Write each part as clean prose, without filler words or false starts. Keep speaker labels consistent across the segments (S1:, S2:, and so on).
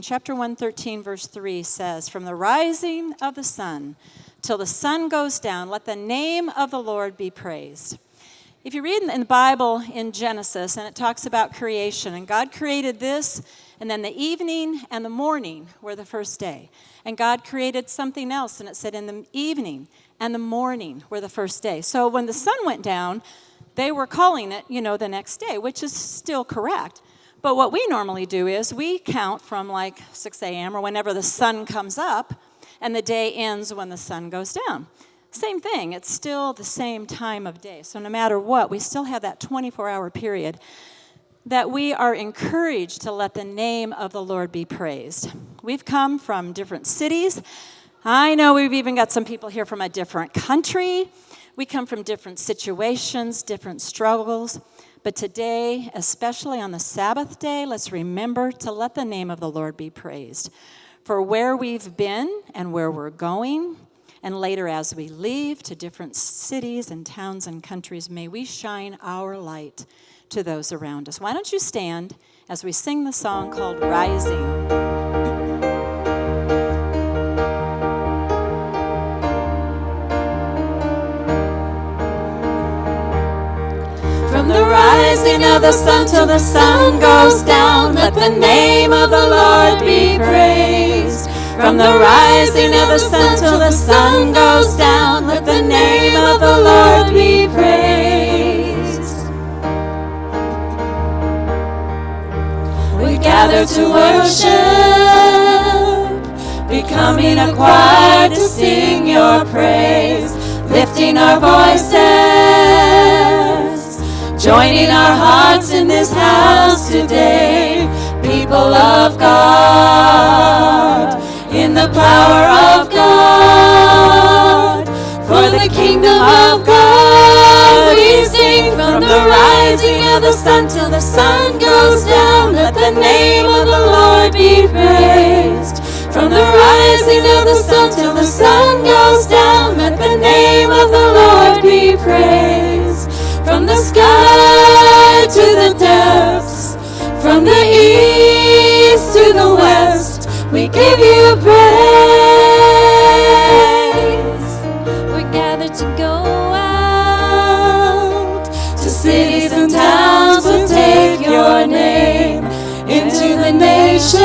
S1: Chapter 113, verse 3 says, "From the rising of the sun till the sun goes down, let the name of the Lord be praised." If you read in the Bible in Genesis, and it talks about creation, and God created this, and then the evening and the morning were the first day. And God created something else, and it said in the evening and the morning were the first day. So when the sun went down, they were calling it, the next day, which is still correct. But what we normally do is we count from like 6 a.m. or whenever the sun comes up, and the day ends when the sun goes down. Same thing. It's still the same time of day. So no matter what, we still have that 24-hour period that we are encouraged to let the name of the Lord be praised. We've come from different cities. I know we've even got some people here from a different country. We come from different situations, different struggles. But today, especially on the Sabbath day, let's remember to let the name of the Lord be praised. For where we've been and where we're going, and later as we leave to different cities and towns and countries, may we shine our light to those around us. Why don't you stand as we sing the song called Rising? From the rising of the sun till the sun goes down, let the name of the Lord be praised. From the rising of the sun till the sun goes down, let the name of the Lord be praised. We gather to worship, becoming a choir to sing your praise, lifting our voices, joining our hearts in this house today, people of God, in the power of God, for the kingdom of God we sing. From the rising of the sun till the sun goes down, let the name of the Lord be praised. From the rising of the sun till the sun goes down, let the name of the Lord be praised. From the sky to the depths, from the east to the west, we give you praise. We're gathered to go out to cities and towns to take your name into the nations,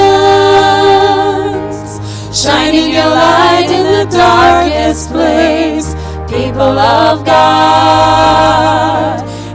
S1: shining your light in the darkest place. People of God,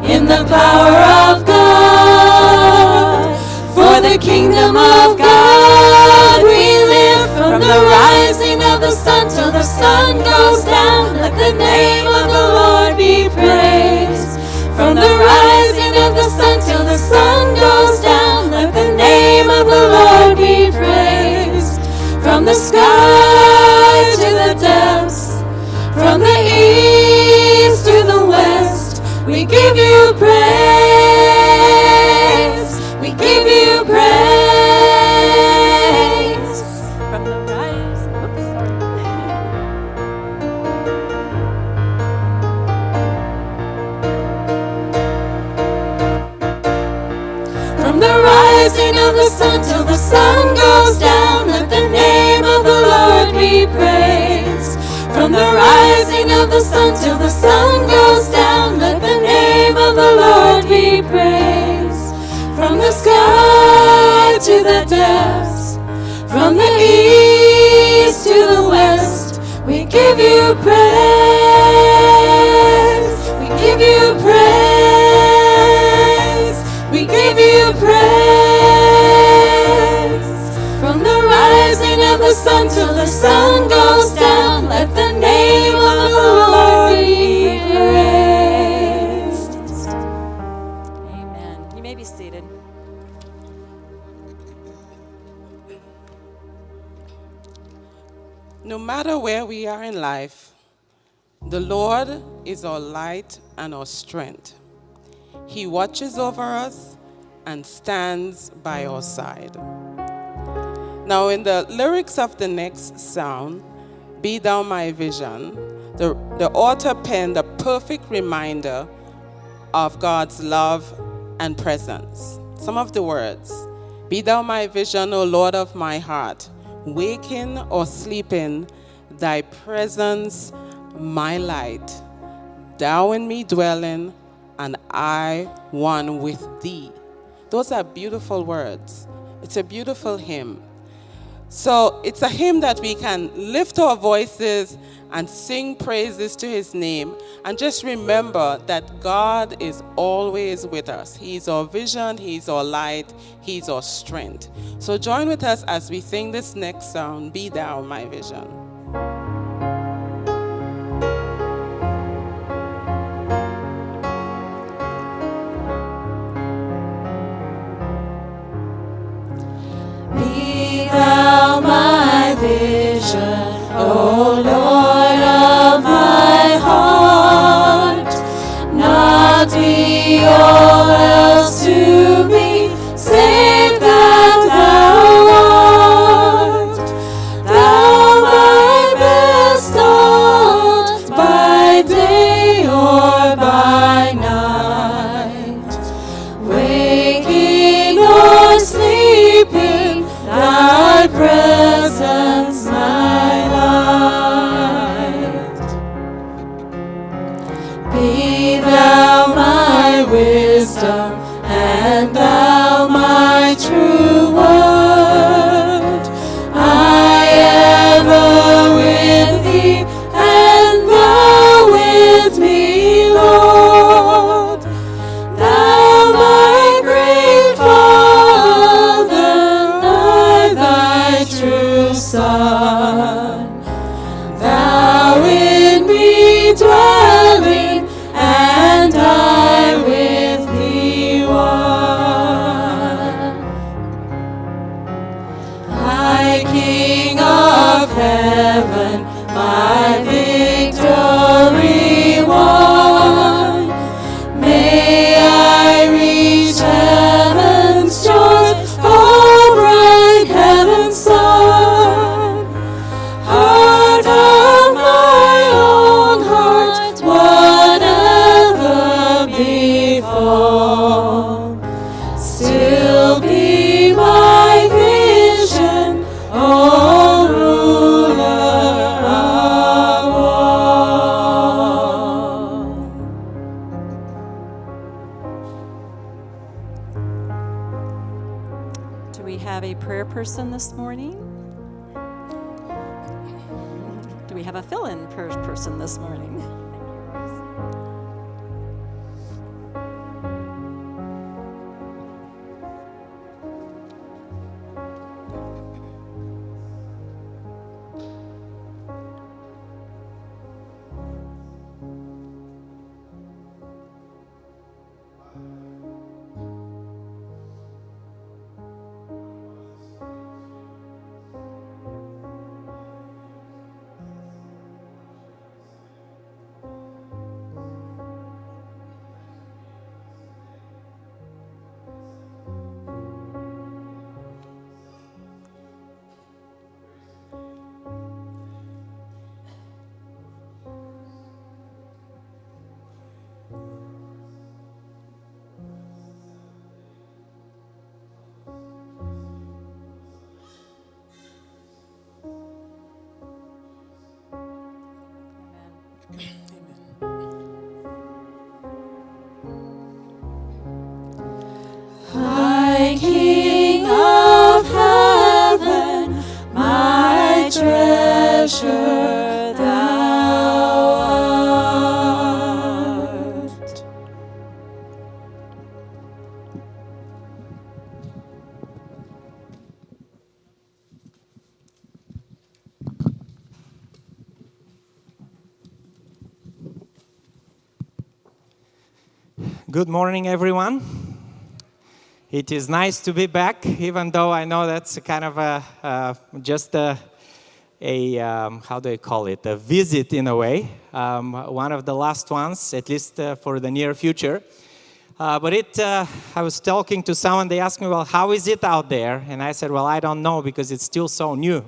S1: in the power of God, for the kingdom of God we live. From the rising of the sun till the sun goes down, let the name of the Lord be praised. From the rising of the sun till the sun goes down, let the name of the Lord be praised. From the sky to the depths, from the east to the west, we give you praise. We give you praise. From the rise, from the rising of the sun till the sun goes down, let the name of the Lord be praised. From the rising of the sun till the sun goes down, let the name of the Lord be praised. From the sky to the depths, from the east to the west, we give you praise. We give you praise. We give you praise. From the rising of the sun till the sun goes down, let the name of the Lord be praised. Amen. You may be seated.
S2: No matter where we are in life, the Lord is our light and our strength. He watches over us and stands by our side. Now, in the lyrics of the next song, "Be Thou My Vision," the author penned a perfect reminder of God's love and presence. Some of the words: Be thou my vision, O Lord of my heart. Waking or sleeping, thy presence my light. Thou in me dwelling, and I one with thee. Those are beautiful words. It's a beautiful hymn. So it's a hymn that we can lift our voices and sing praises to his name, and just remember that God is always with us. He's our vision, he's our light, he's our strength. So join with us as we sing this next song, Be Thou My Vision.
S1: Be thou my vision, O Lord of my heart. Not me or else to be, save that thou art. Thou my best thought, by day or by night. Waking or sleeping, thy presence my light. Be thou my wisdom, and thou my true word. I ever with thee, and thou with me, Lord. Thou my great Father, I thy true Son. Thou in me dwelling, and I with thee one. High King of heaven, my victory won. May I reach heaven's shores, oh bright heaven's sun. Heart of my own heart, whatever befall, still be my vision, O ruler of all. Do we have a prayer person this morning? Do we have a fill-in person this morning? High King of heaven, my treasure thou art.
S3: Good morning, everyone. It is nice to be back, even though I know that's kind of just a how do I call it, a visit in a way, one of the last ones, at least for the near future. But I was talking to someone, they asked me, well, how is it out there? And I said, well, I don't know, because it's still so new.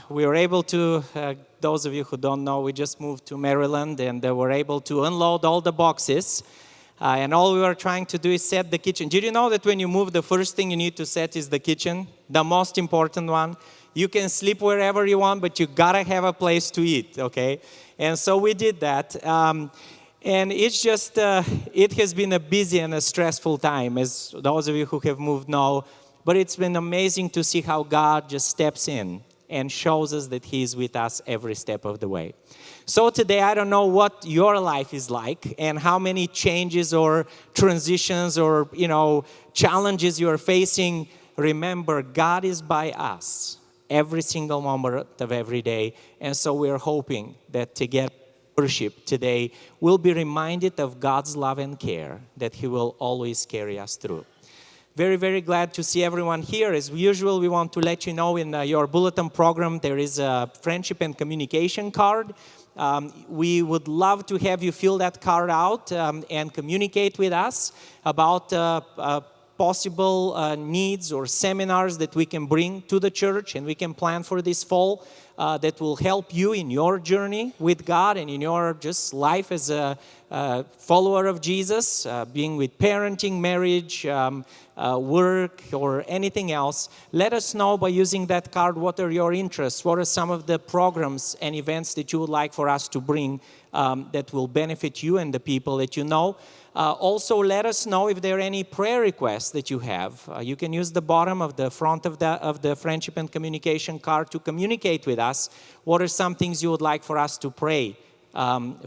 S3: We were able to, those of you who don't know, we just moved to Maryland, and were able to unload all the boxes And all we were trying to do is set the kitchen. Did you know that when you move, the first thing you need to set is the kitchen? The most important one. You can sleep wherever you want, but you gotta have a place to eat, okay? And so we did that. And it's just, it has been a busy and a stressful time, as those of you who have moved know. But it's been amazing to see how God just steps in and shows us that He is with us every step of the way. So today, I don't know what your life is like and how many changes or transitions or, challenges you are facing. Remember, God is by us every single moment of every day. And so we're hoping that together, worship today, we'll be reminded of God's love and care, that He will always carry us through. Very, very glad to see everyone here. As usual, we want to let you know in your bulletin program there is a friendship and communication card. We would love to have you fill that card out and communicate with us about possible needs or seminars that we can bring to the church and we can plan for this fall that will help you in your journey with God and in your just life as a follower of Jesus, being with parenting, marriage, work, or anything else. Let us know by using that card what are your interests, what are some of the programs and events that you would like for us to bring that will benefit you and the people that you know. Also, let us know if there are any prayer requests that you have. You can use the bottom of the front of the friendship and communication card to communicate with us. What are some things you would like for us to pray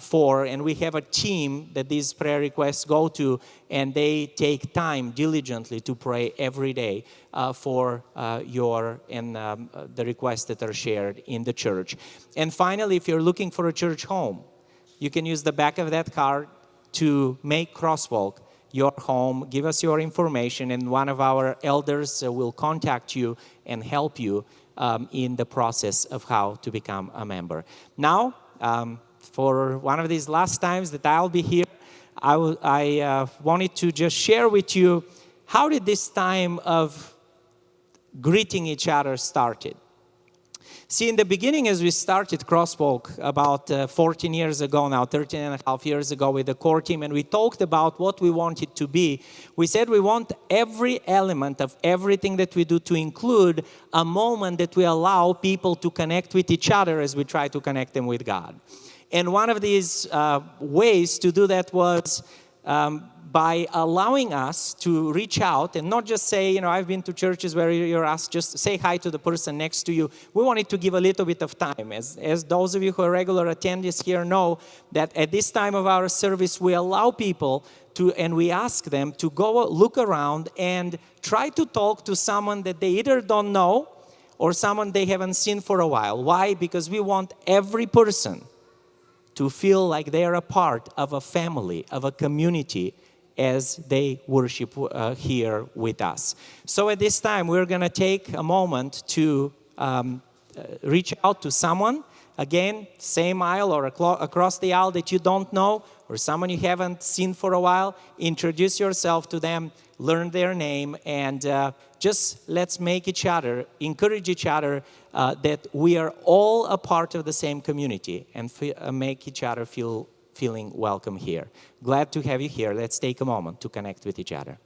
S3: for? And we have a team that these prayer requests go to, and they take time diligently to pray every day for the requests that are shared in the church. And finally, if you're looking for a church home, you can use the back of that card to make Crosswalk your home. Give us your information, and one of our elders will contact you and help you in the process of how to become a member. Now, for one of these last times that I'll be here, I wanted to just share with you how did this time of greeting each other started. See, in the beginning, as we started Crosswalk about 14 years ago now, 13 and a half years ago with the core team, and we talked about what we want it to be. We said we want every element of everything that we do to include a moment that we allow people to connect with each other as we try to connect them with God. And one of these ways to do that was by allowing us to reach out and not just say, I've been to churches where you're asked just say hi to the person next to you. We wanted to give a little bit of time. As those of you who are regular attendees here know, that at this time of our service, we allow people to, and we ask them to go look around and try to talk to someone that they either don't know or someone they haven't seen for a while. Why? Because we want every person to feel like they are a part of a family, of a community, as they worship here with us. So at this time, we're going to take a moment to reach out to someone. Again, same aisle or across the aisle that you don't know, or someone you haven't seen for a while. Introduce yourself to them, learn their name, and just let's make each other, encourage each other that we are all a part of the same community and make each other feeling welcome here. Glad to have you here. Let's take a moment to connect with each other.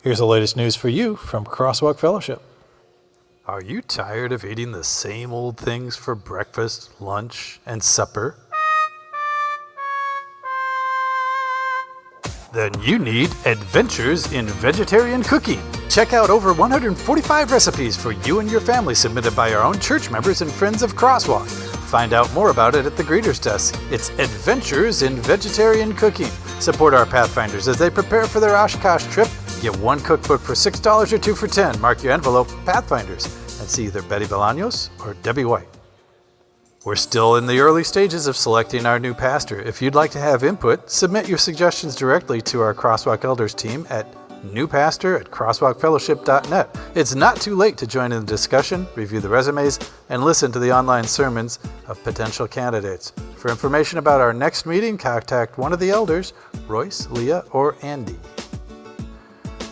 S4: Here's the latest news for you from Crosswalk Fellowship. Are you tired of eating the same old things for breakfast, lunch, and supper? Then you need Adventures in Vegetarian Cooking. Check out over 145 recipes for you and your family submitted by our own church members and friends of Crosswalk. Find out more about it at the greeter's desk. It's Adventures in Vegetarian Cooking. Support our Pathfinders as they prepare for their Oshkosh trip. Get one cookbook for $6 or two for $10. Mark your envelope Pathfinders and see either Betty Bolaños or Debbie White. We're still in the early stages of selecting our new pastor. If you'd like to have input, submit your suggestions directly to our Crosswalk Elders team at newpastor@crosswalkfellowship.net. It's not too late to join in the discussion, review the resumes, and listen to the online sermons of potential candidates. For information about our next meeting, contact one of the elders, Royce, Leah, or Andy.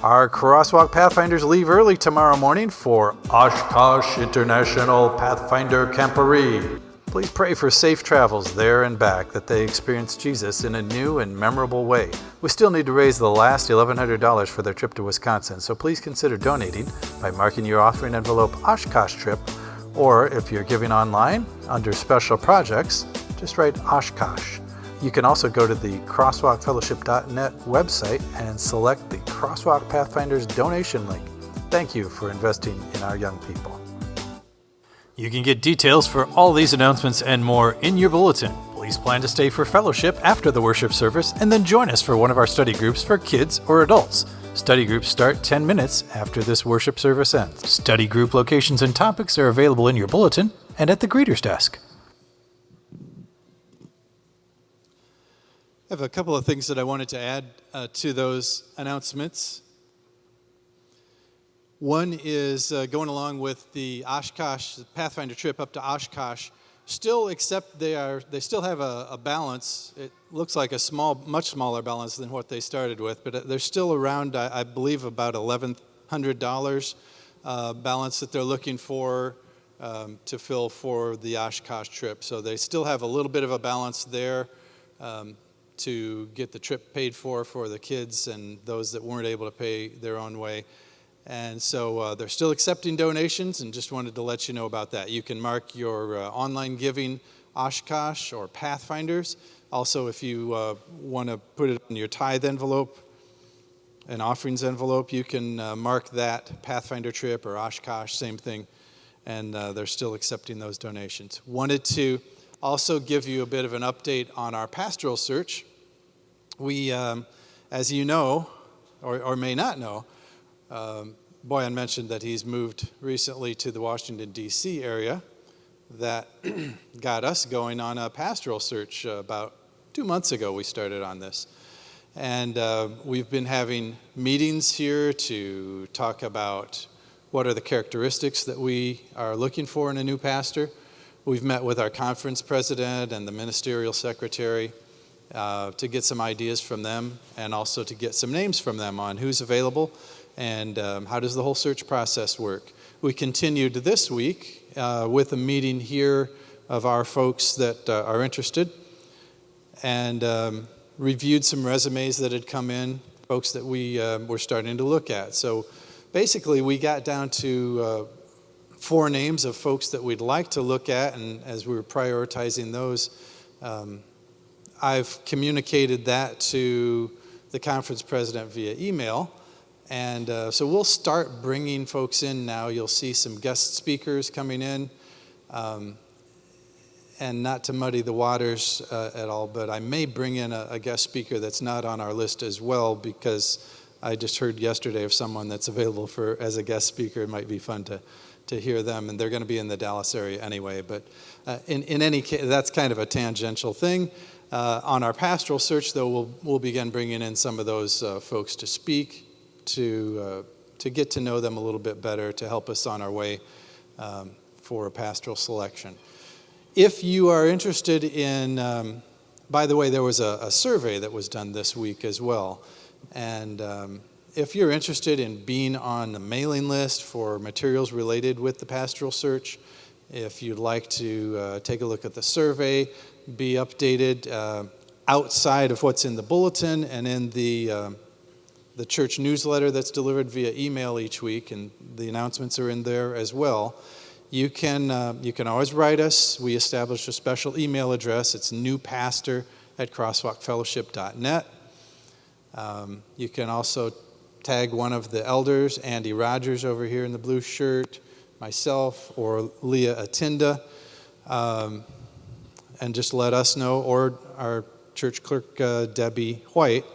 S4: Our Crosswalk Pathfinders leave early tomorrow morning for Oshkosh International Pathfinder Camporee. Please pray for safe travels there and back, that they experience Jesus in a new and memorable way. We still need to raise the last $1,100 for their trip to Wisconsin, so please consider donating by marking your offering envelope Oshkosh Trip, or if you're giving online, under Special Projects, just write Oshkosh. You can also go to the crosswalkfellowship.net website and select the Crosswalk Pathfinders donation link. Thank you for investing in our young people. You can get details for all these announcements and more in your bulletin. Please plan to stay for fellowship after the worship service and then join us for one of our study groups for kids or adults. Study groups start 10 minutes after this worship service ends. Study group locations and topics are available in your bulletin and at the greeter's desk.
S5: I have a couple of things that I wanted to add to those announcements. One is going along with the Oshkosh Pathfinder trip up to Oshkosh. They still have a balance. It looks like a much smaller balance than what they started with, but they're still around, I believe, about $1,100 balance that they're looking for to fill for the Oshkosh trip. So they still have a little bit of a balance there to get the trip paid for the kids and those that weren't able to pay their own way. And so they're still accepting donations, and just wanted to let you know about that. You can mark your online giving Oshkosh or Pathfinders. Also, if you want to put it in your tithe envelope, an offerings envelope, you can mark that Pathfinder trip or Oshkosh, same thing. And they're still accepting those donations. Wanted to also give you a bit of an update on our pastoral search. We, as you know, or may not know, Boyan mentioned that he's moved recently to the Washington, D.C. area. That got us going on a pastoral search. About 2 months ago we started on this. And we've been having meetings here to talk about what are the characteristics that we are looking for in a new pastor. We've met with our conference president and the ministerial secretary to get some ideas from them, and also to get some names from them on who's available and how does the whole search process work. We continued this week with a meeting here of our folks that are interested, and reviewed some resumes that had come in, folks that we were starting to look at. So basically, we got down to 4 names of folks that we'd like to look at, and as we were prioritizing those, I've communicated that to the conference president via email. And so we'll start bringing folks in now. You'll see some guest speakers coming in. And not to muddy the waters at all, but I may bring in a guest speaker that's not on our list as well, because I just heard yesterday of someone that's available as a guest speaker. It might be fun to hear them, and they're going to be in the Dallas area anyway. But in any case, that's kind of a tangential thing. On our pastoral search, though, we'll begin bringing in some of those folks to speak, to get to know them a little bit better, to help us on our way for a pastoral selection. If you are interested in, by the way, there was a survey that was done this week as well. And if you're interested in being on the mailing list for materials related with the pastoral search, if you'd like to take a look at the survey, be updated outside of what's in the bulletin and in the church newsletter that's delivered via email each week, and the announcements are in there as well. You can always write us. We established a special email address. It's newpastor@crosswalkfellowship.net. You can also tag one of the elders, Andy Rogers over here in the blue shirt, myself, or Leah Atinda, and just let us know, or our church clerk, Debbie White,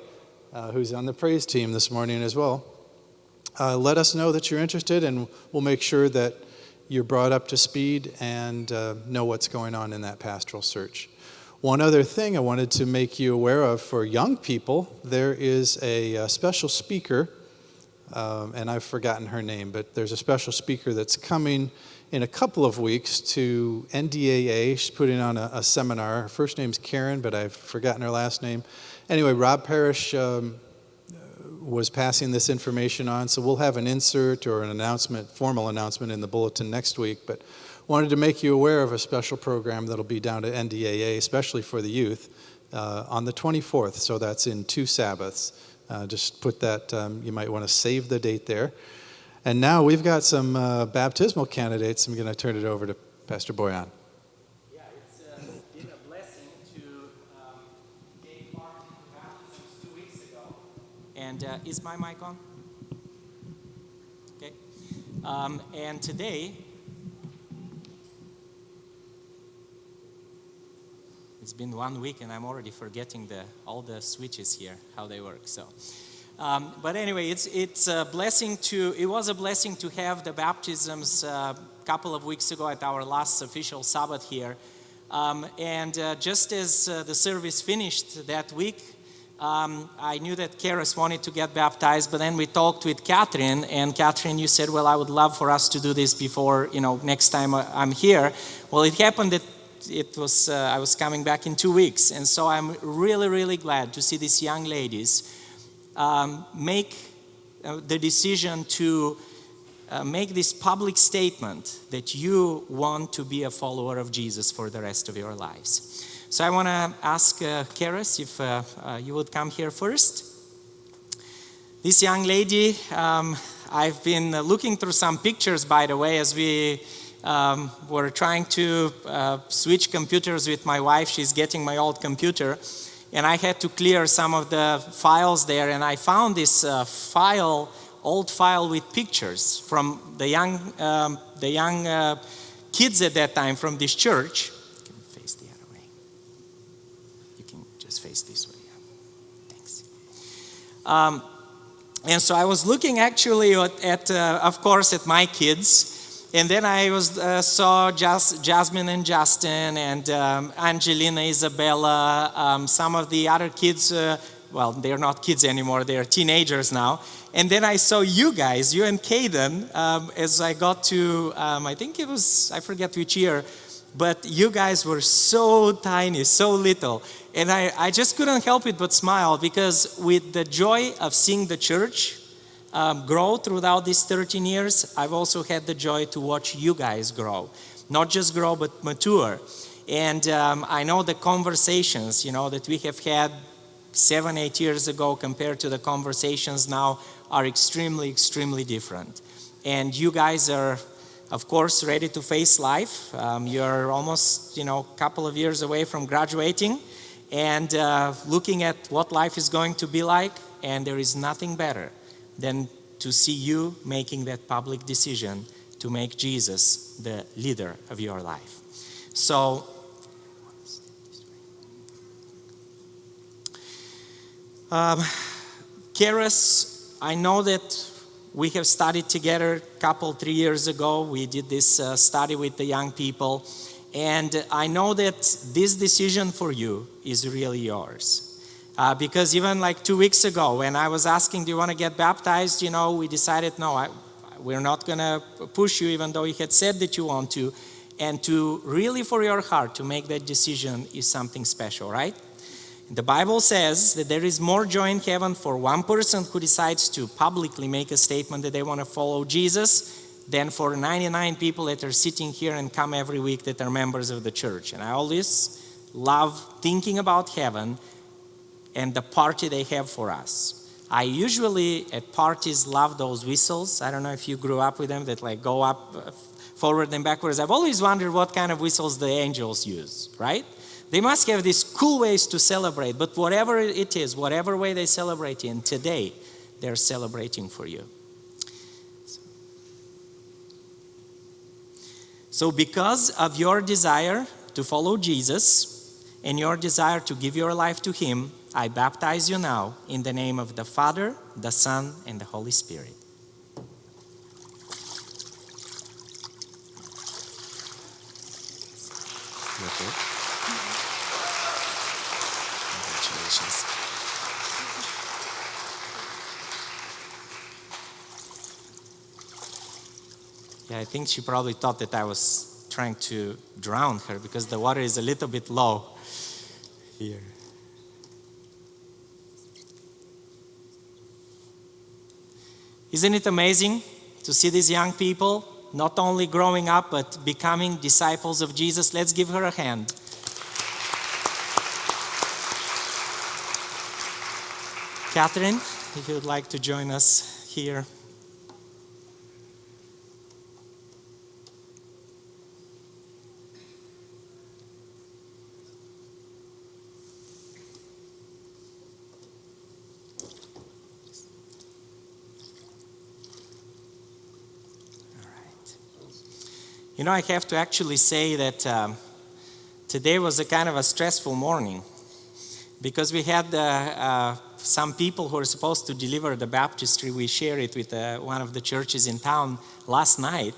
S5: who's on the praise team this morning as well. Let us know that you're interested, and we'll make sure that you're brought up to speed and know what's going on in that pastoral search. One other thing I wanted to make you aware of for young people, there is a special speaker, and I've forgotten her name, but there's a special speaker that's coming in a couple of weeks to NDAA. She's putting on a seminar. Her first name's Karen, but I've forgotten her last name. Anyway, Rob Parrish was passing this information on, so we'll have an insert or an announcement, formal announcement in the bulletin next week, but wanted to make you aware of a special program that'll be down at NDAA, especially for the youth, on the 24th, so that's in 2 Sabbaths. Just put that, you might want to save the date there. And now we've got some baptismal candidates. I'm going to turn it over to Pastor Boyan.
S3: Yeah, it's been a blessing to take part in baptisms 2 weeks ago. And is my mic on? Okay. And today, it's been 1 week and I'm already forgetting all the switches here, how they work. So, but anyway, it was a blessing to have the baptisms a couple of weeks ago at our last official Sabbath here. And just as the service finished that week, I knew that Karis wanted to get baptized, but then we talked with Catherine, and Catherine, you said, well, I would love for us to do this before, next time I'm here. Well, it happened that I was coming back in 2 weeks, and so I'm really, really glad to see these young ladies make the decision to make this public statement that you want to be a follower of Jesus for the rest of your lives. So I want to ask Karis if you would come here first. This young lady, I've been looking through some pictures, by the way, as we were trying to switch computers with my wife. She's getting my old computer, and I had to clear some of the files there, and I found this old file with pictures from the young kids at that time from this church. Face this way. Thanks. And so I was looking actually at of course, at my kids, and then I saw Jasmine and Justin and Angelina, Isabella, some of the other kids. Well, they're not kids anymore; they're teenagers now. And then I saw you guys, you and Caden, as I got to. I think it was, I forget which year. But you guys were so tiny, so little. And I just couldn't help it but smile, because with the joy of seeing the church grow throughout these 13 years, I've also had the joy to watch you guys grow. Not just grow, but mature. And I know the conversations, that we have had 7-8 years ago compared to the conversations now are extremely, extremely different. And you guys are, of course, ready to face life. You're almost, a couple of years away from graduating and looking at what life is going to be like. And there is nothing better than to see you making that public decision to make Jesus the leader of your life. So, Keras, I know that we have studied together a 3 years ago. We did this study with the young people. And I know that this decision for you is really yours. Because even like 2 weeks ago, when I was asking, do you want to get baptized? We decided, no, we're not going to push you, even though you had said that you want to. And to really, for your heart, to make that decision is something special, right? The Bible says that there is more joy in heaven for one person who decides to publicly make a statement that they want to follow Jesus than for 99 people that are sitting here and come every week that are members of the church. And I always love thinking about heaven and the party they have for us. I usually at parties love those whistles. I don't know if you grew up with them that like go up forward and backwards. I've always wondered what kind of whistles the angels use, right? They must have these cool ways to celebrate, but whatever it is, whatever way they celebrate in, today they're celebrating for you. So because of your desire to follow Jesus and your desire to give your life to Him, I baptize you now in the name of the Father, the Son, and the Holy Spirit. You okay? Congratulations. Yeah, I think she probably thought that I was trying to drown her because the water is a little bit low here. Isn't it amazing to see these young people not only growing up but becoming disciples of Jesus? Let's give her a hand. Catherine, if you would like to join us here. I have to actually say that today was a kind of a stressful morning because we had some people who are supposed to deliver the baptistry. We shared it with one of the churches in town last night.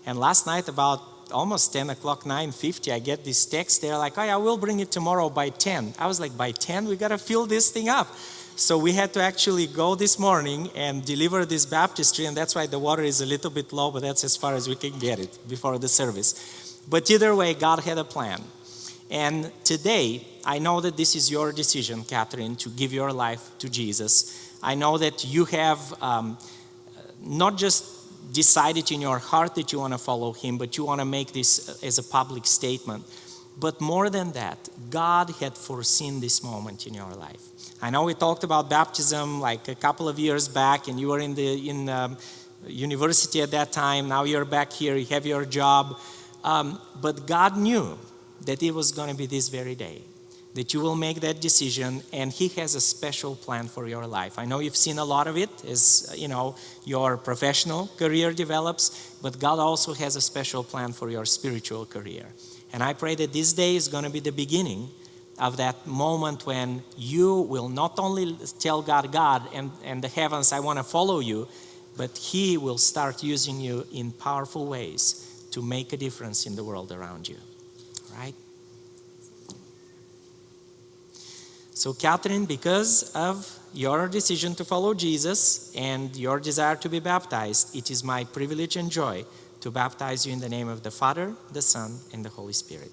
S3: And last night about almost 10 o'clock, 9:50, I get this text. They're like, oh yeah, we'll bring it tomorrow by 10. I was like, by 10? We got to fill this thing up. So we had to actually go this morning and deliver this baptistry, and that's why the water is a little bit low, but that's as far as we can get it before the service. But either way, God had a plan. And today, I know that this is your decision, Catherine, to give your life to Jesus. I know that you have not just decided in your heart that you want to follow Him, but you want to make this as a public statement. But more than that, God had foreseen this moment in your life. I know we talked about baptism like a couple of years back, and you were in university at that time. Now you're back here, you have your job. But God knew that it was going to be this very day, that you will make that decision, and He has a special plan for your life. I know you've seen a lot of it as, your professional career develops, but God also has a special plan for your spiritual career. And I pray that this day is going to be the beginning of that moment when you will not only tell God and the heavens, I want to follow you, but He will start using you in powerful ways to make a difference in the world around you. Right? So Catherine, because of your decision to follow Jesus and your desire to be baptized, it is my privilege and joy to baptize you in the name of the Father, the Son, and the Holy Spirit.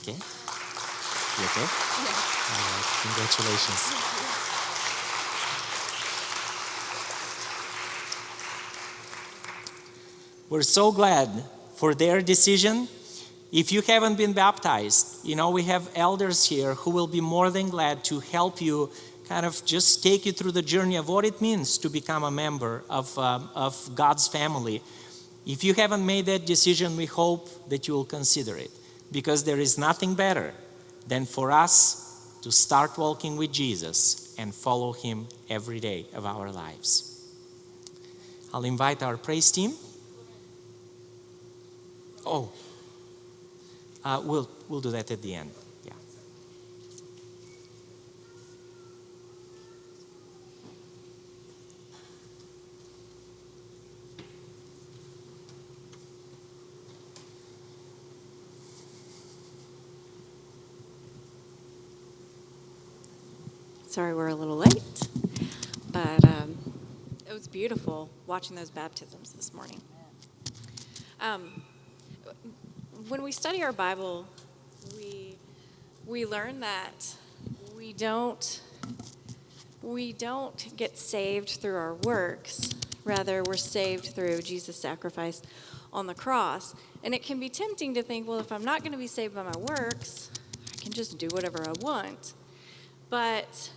S3: Okay? You okay?
S6: Yeah.
S3: All right. Congratulations. We're so glad for their decision. If you haven't been baptized, we have elders here who will be more than glad to help you kind of just take you through the journey of what it means to become a member of God's family. If you haven't made that decision, we hope that you will consider it, because there is nothing better than for us to start walking with Jesus and follow him every day of our lives. I'll invite our praise team. We'll do that at the end. Yeah.
S6: Sorry we're a little late, but it was beautiful watching those baptisms this morning. When we study our Bible, we learn that we don't get saved through our works. Rather, we're saved through Jesus' sacrifice on the cross. And it can be tempting to think, well, if I'm not going to be saved by my works, I can just do whatever I want. But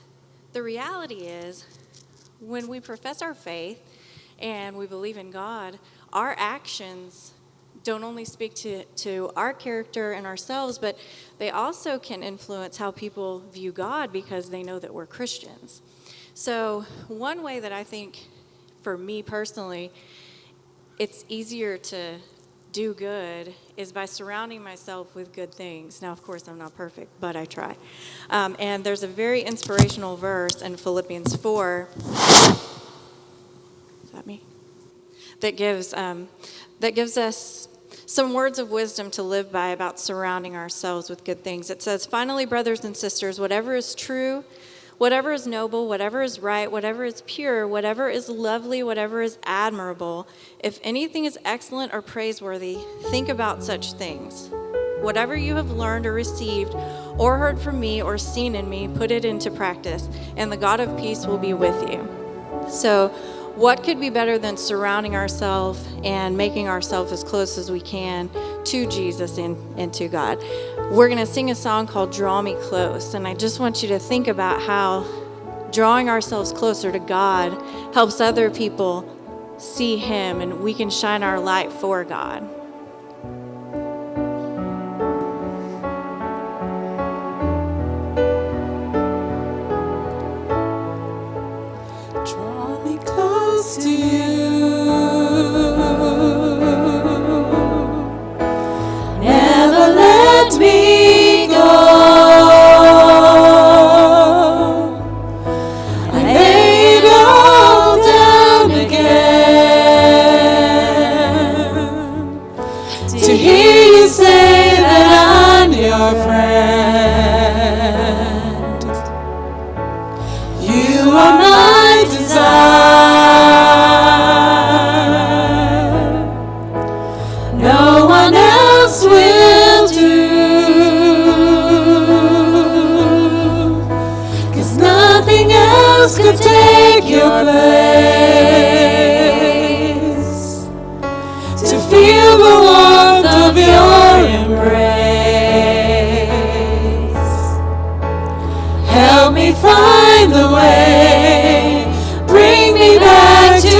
S6: the reality is, when we profess our faith and we believe in God, our actions don't only speak to our character and ourselves, but they also can influence how people view God, because they know that we're Christians. So one way that I think, for me personally, it's easier to do good is by surrounding myself with good things. Now, of course, I'm not perfect, but I try. And there's a very inspirational verse in Philippians 4. Is that me? That gives us some words of wisdom to live by about surrounding ourselves with good things. It says, "Finally, brothers and sisters, whatever is true, whatever is noble, whatever is right, whatever is pure, whatever is lovely, whatever is admirable, if anything is excellent or praiseworthy, think about such things. Whatever you have learned or received or heard from me or seen in me, put it into practice, and the God of peace will be with you." So what could be better than surrounding ourselves and making ourselves as close as we can to Jesus and to God? We're going to sing a song called "Draw Me Close," and I just want you to think about how drawing ourselves closer to God helps other people see him, and we can shine our light for God.
S2: Draw me close to you. Never let me go. I lay it all down again to hear you say that I'm your friend. You are my desire. No one else will do. 'Cause nothing else could take your place. To feel the warmth of your embrace. Help me find the way. Bring me back to you.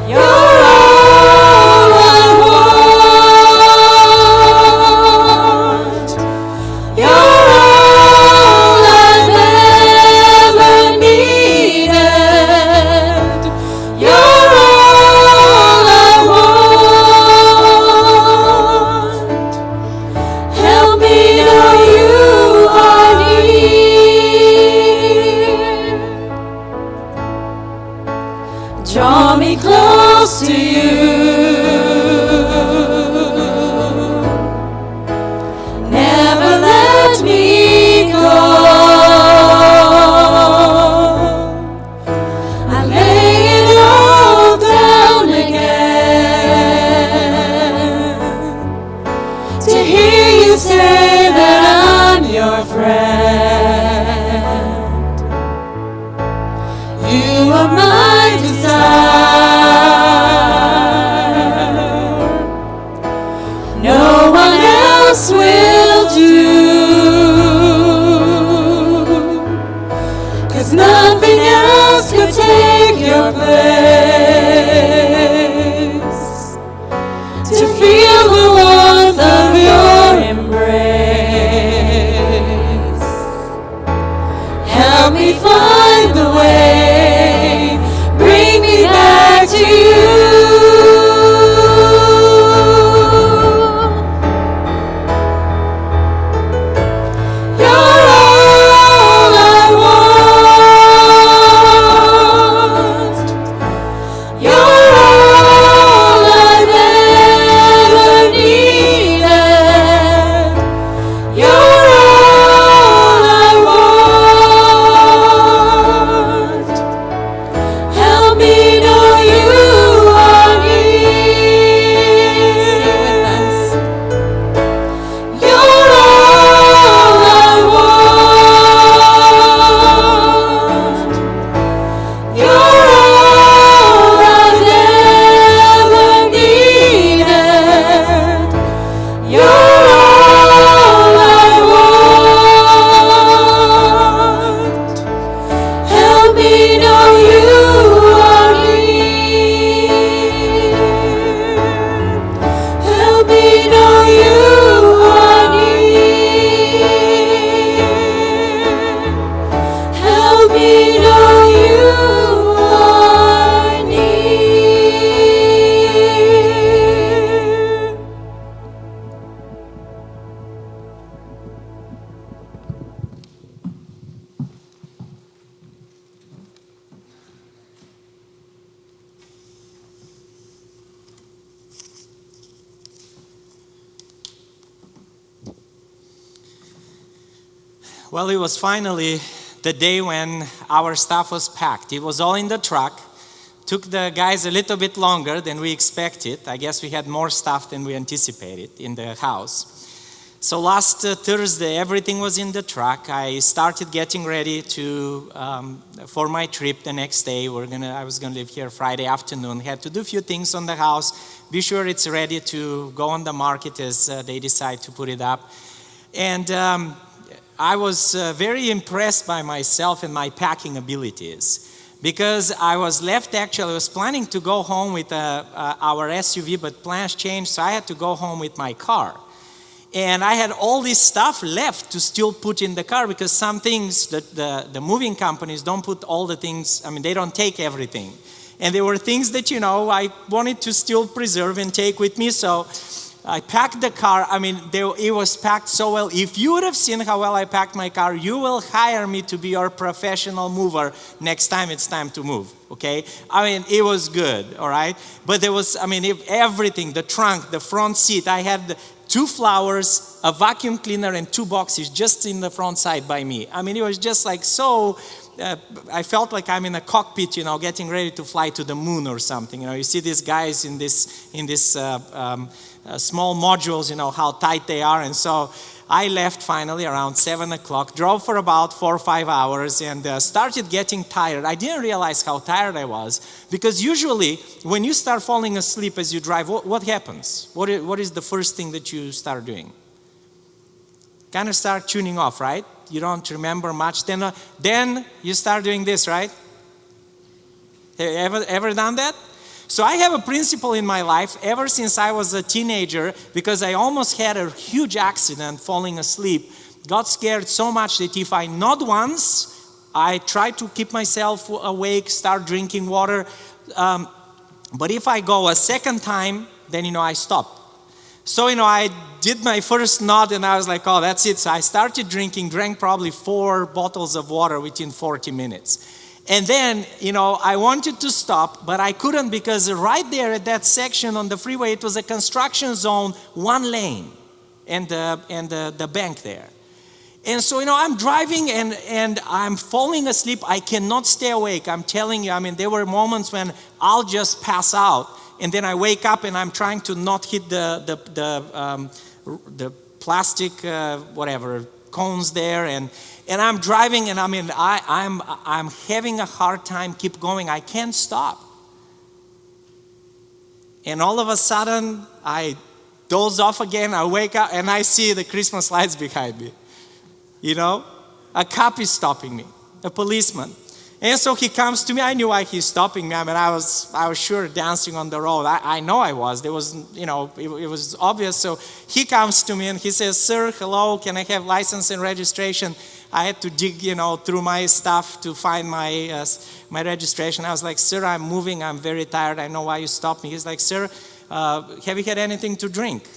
S2: You're all I want. You're all I've ever needed. You're all I want. Help me know you are near. Draw me close to you. Never let me go. I lay it all down again to hear you say that I'm your friend.
S6: You are my desire. No one else will do. 'Cause nothing else could take your place. To feel the warmth of your embrace. Help me find the way. Bring me back to you. You're all I want. You're all I've ever needed. You're all I want. Help me know you are near. Sing with us. You're all I want. You're all I've ever needed. You're all I want. Help me know you are near. Help me know you are near. Help me know you are near.
S3: Well, it was finally the day when our stuff was packed. It was all in the truck. Took the guys a little bit longer than we expected. I guess we had more stuff than we anticipated in the house. So last Thursday, everything was in the truck. I started getting ready for my trip the next day. I was gonna leave here Friday afternoon. Had to do a few things on the house. Be sure it's ready to go on the market as they decide to put it up. And I was very impressed by myself and my packing abilities, because I was planning to go home with our SUV, but plans changed, so I had to go home with my car. And I had all this stuff left to still put in the car, because some things that the moving companies don't put all the things, they don't take everything. And there were things that, I wanted to still preserve and take with me, so I packed the car. It was packed so well. If you would have seen how well I packed my car, you will hire me to be your professional mover next time it's time to move, okay? It was good, all right? But there was, everything, the trunk, the front seat. I had 2 flowers, a vacuum cleaner, and 2 boxes just in the front side by me. It was just like so... I felt like I'm in a cockpit, getting ready to fly to the moon or something. You see these guys in this small modules, how tight they are. And so I left finally around 7 o'clock, drove for about 4 or 5 hours, and started getting tired. I didn't realize how tired I was, because usually when you start falling asleep as you drive, what happens? What is the first thing that you start doing? Kind of start tuning off, right? You don't remember much. Then you start doing this, right? Have you ever done that? So I have a principle in my life ever since I was a teenager, because I almost had a huge accident falling asleep. Got scared so much that if I nod once, I try to keep myself awake, start drinking water. But if I go a second time, then, I stop. So, I did my first nod and I was like, oh, that's it. So I started drank probably 4 bottles of water within 40 minutes. And then, I wanted to stop, but I couldn't, because right there at that section on the freeway, it was a construction zone, 1 lane, and the bank there. And so, I'm driving and I'm falling asleep. I cannot stay awake. I'm telling you, there were moments when I'll just pass out. And then I wake up and I'm trying to not hit the plastic, cones there, and I'm driving, and I'm having a hard time keep going. I can't stop. And all of a sudden, I doze off again. I wake up, and I see the Christmas lights behind me. You know, a cop is stopping me, a policeman. And so he comes to me. I knew why he's stopping me. I mean, I was sure dancing on the road. I know I was. There was, you know, it was obvious. So he comes to me and he says, "Sir, hello, can I have license and registration?" I had to dig, you know, through my stuff to find my registration. I was like, "Sir, I'm moving. I'm very tired. I know why you stopped me." He's like, "Sir, have you had anything to drink?"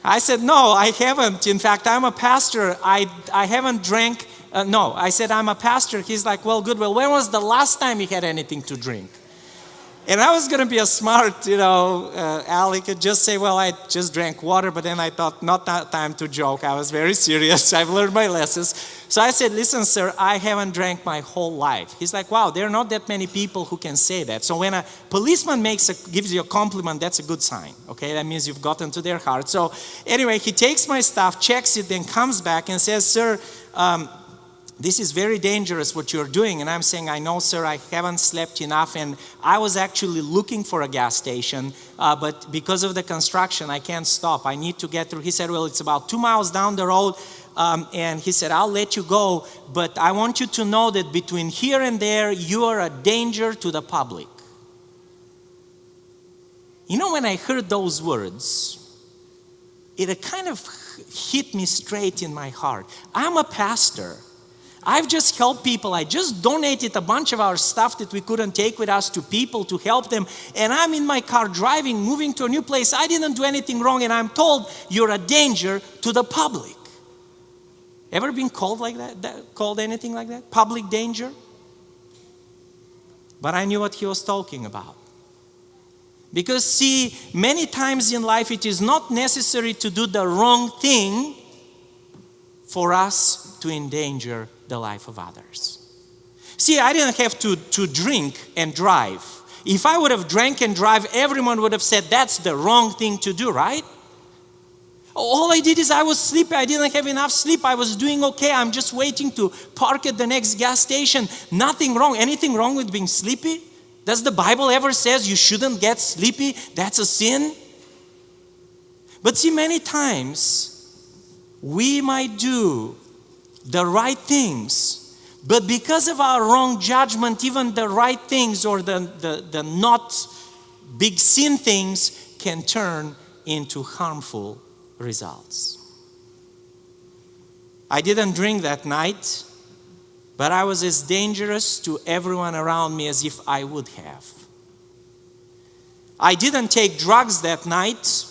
S3: I said, "No, I haven't. In fact, I'm a pastor. I haven't drank." No, I said, "I'm a pastor." He's like, "Well, good. Well, when was the last time you had anything to drink?" And I was going to be a smart, Al. He could just say, "Well, I just drank water," but then I thought, not that time to joke. I was very serious. I've learned my lessons. So I said, "Listen, sir, I haven't drank my whole life." He's like, "Wow, there are not that many people who can say that." So when a policeman gives you a compliment, that's a good sign, okay? That means you've gotten to their heart. So anyway, he takes my stuff, checks it, then comes back and says, "Sir, this is very dangerous what you're doing." And I'm saying, "I know, sir, I haven't slept enough, and I was actually looking for a gas station, but because of the construction, I can't stop. I need to get through." He said, "Well, it's about 2 miles down the road," and he said, "I'll let you go, but I want you to know that between here and there, you are a danger to the public." You know, when I heard those words, it kind of hit me straight in my heart. I'm a pastor. I've just helped people. I just donated a bunch of our stuff that we couldn't take with us to people to help them. And I'm in my car driving, moving to a new place. I didn't do anything wrong, and I'm told you're a danger to the public. Ever been called like that? Called anything like that? Public danger? But I knew what he was talking about. Because see, many times in life it is not necessary to do the wrong thing for us to endanger the life of others. See, I didn't have to drink and drive. If I would have drank and drive, everyone would have said that's the wrong thing to do, right? All I did is I was sleepy. I didn't have enough sleep. I was doing okay. I'm just waiting to park at the next gas station. Nothing wrong. Anything wrong with being sleepy? Does the Bible ever says you shouldn't get sleepy? That's a sin? But see, many times we might do the right things, but because of our wrong judgment, even the right things or the not big sin things can turn into harmful results. I didn't drink that night, but I was as dangerous to everyone around me as if I would have. I didn't take drugs that night,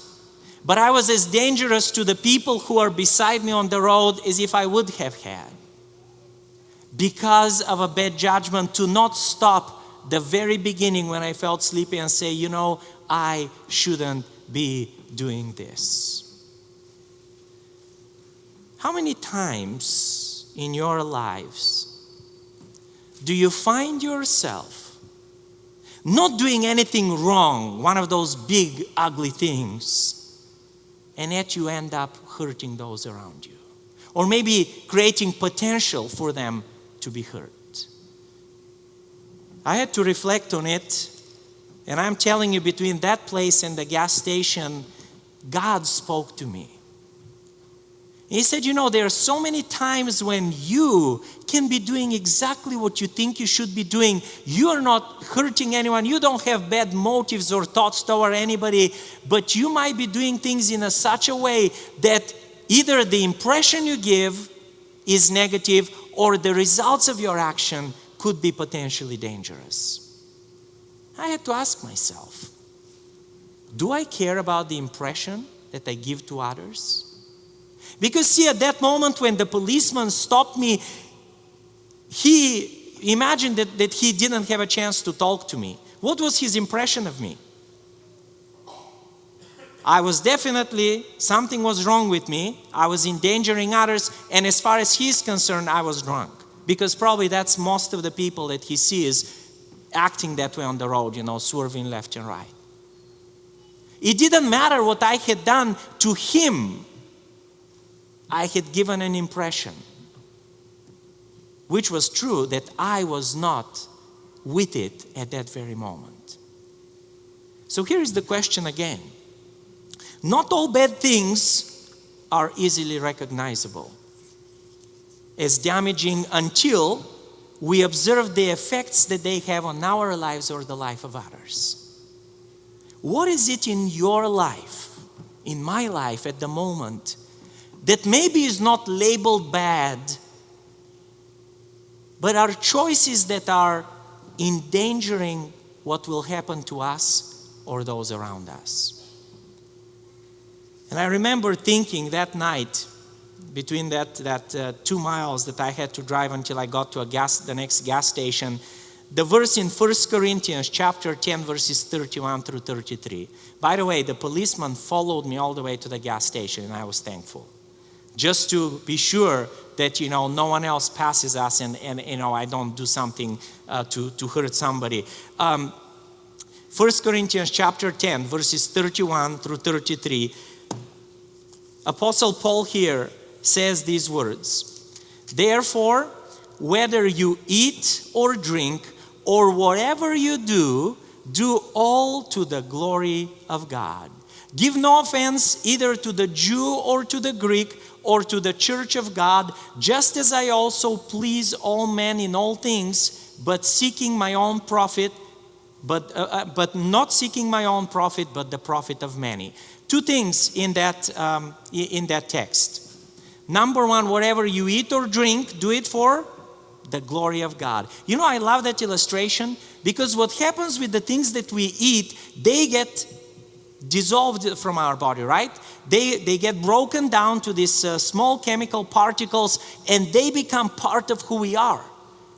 S3: but I was as dangerous to the people who are beside me on the road as if I would have had. Because of a bad judgment, to not stop the very beginning when I felt sleepy and say, I shouldn't be doing this. How many times in your lives do you find yourself not doing anything wrong, one of those big, ugly things, and yet you end up hurting those around you? Or maybe creating potential for them to be hurt. I had to reflect on it, and I'm telling you, between that place and the gas station, God spoke to me. He said, there are so many times when you can be doing exactly what you think you should be doing. You are not hurting anyone. You don't have bad motives or thoughts toward anybody, but you might be doing things in such a way that either the impression you give is negative or the results of your action could be potentially dangerous. I had to ask myself, do I care about the impression that I give to others? Because see, at that moment when the policeman stopped me, he imagined that he didn't have a chance to talk to me. What was his impression of me? I was definitely, something was wrong with me. I was endangering others. And as far as he's concerned, I was drunk. Because probably that's most of the people that he sees acting that way on the road, swerving left and right. It didn't matter what I had done to him. I had given an impression, which was true, that I was not with it at that very moment. So here is the question again. Not all bad things are easily recognizable as damaging until we observe the effects that they have on our lives or the life of others. What is it in your life, in my life at the moment, that maybe is not labeled bad, but are choices that are endangering what will happen to us or those around us? And I remember thinking that night, between that 2 miles that I had to drive until I got to the next gas station, the verse in 1 Corinthians chapter 10, verses 31 through 33. By the way, the policeman followed me all the way to the gas station, and I was thankful. Just to be sure that, no one else passes us and I don't do something to hurt somebody. 1 Corinthians chapter 10, verses 31 through 33. Apostle Paul here says these words: "Therefore, whether you eat or drink or whatever you do, do all to the glory of God. Give no offense either to the Jew or to the Greek or to the church of God, just as I also please all men in all things, but seeking my own profit, but not seeking my own profit, but the profit of many." Two things in that text. Number one, whatever you eat or drink, do it for the glory of God. I love that illustration, because what happens with the things that we eat, they get dissolved from our body, right? They get broken down to these small chemical particles, and they become part of who we are.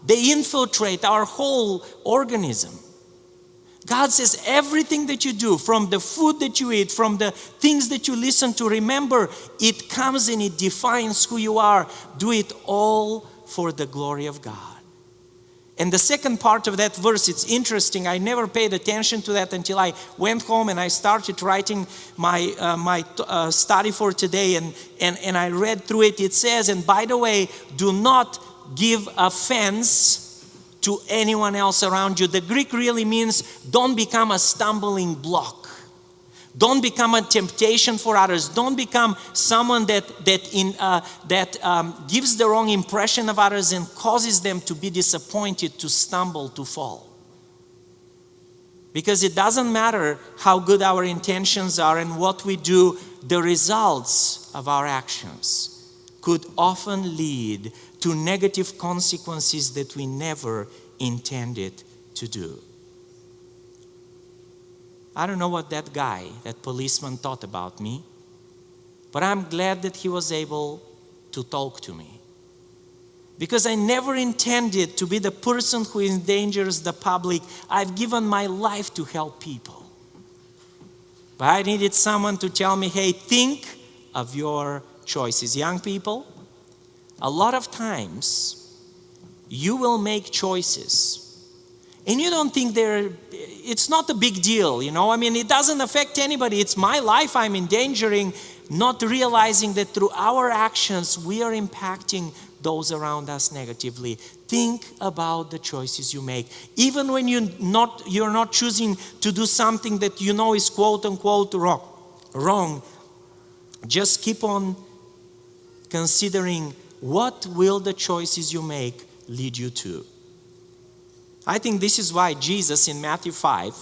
S3: They infiltrate our whole organism. God says everything that you do, from the food that you eat, from the things that you listen to, remember, it comes and it defines who you are. Do it all for the glory of God. And the second part of that verse, it's interesting. I never paid attention to that until I went home and I started writing my study for today, and I read through it. It says, "And by the way, do not give offense to anyone else around you." The Greek really means don't become a stumbling block. Don't become a temptation for others. Don't become someone that gives the wrong impression of others and causes them to be disappointed, to stumble, to fall. Because it doesn't matter how good our intentions are and what we do, the results of our actions could often lead to negative consequences that we never intended to do. I don't know what that policeman thought about me, but I'm glad that he was able to talk to me. Because I never intended to be the person who endangers the public. I've given my life to help people. But I needed someone to tell me, hey, think of your choices. Young people, a lot of times you will make choices and you don't think it's not a big deal, it doesn't affect anybody. It's my life I'm endangering, not realizing that through our actions we are impacting those around us negatively. Think about the choices you make. Even when you're not choosing to do something that is quote unquote wrong, just keep on considering, what will the choices you make lead you to? I think this is why Jesus in Matthew 5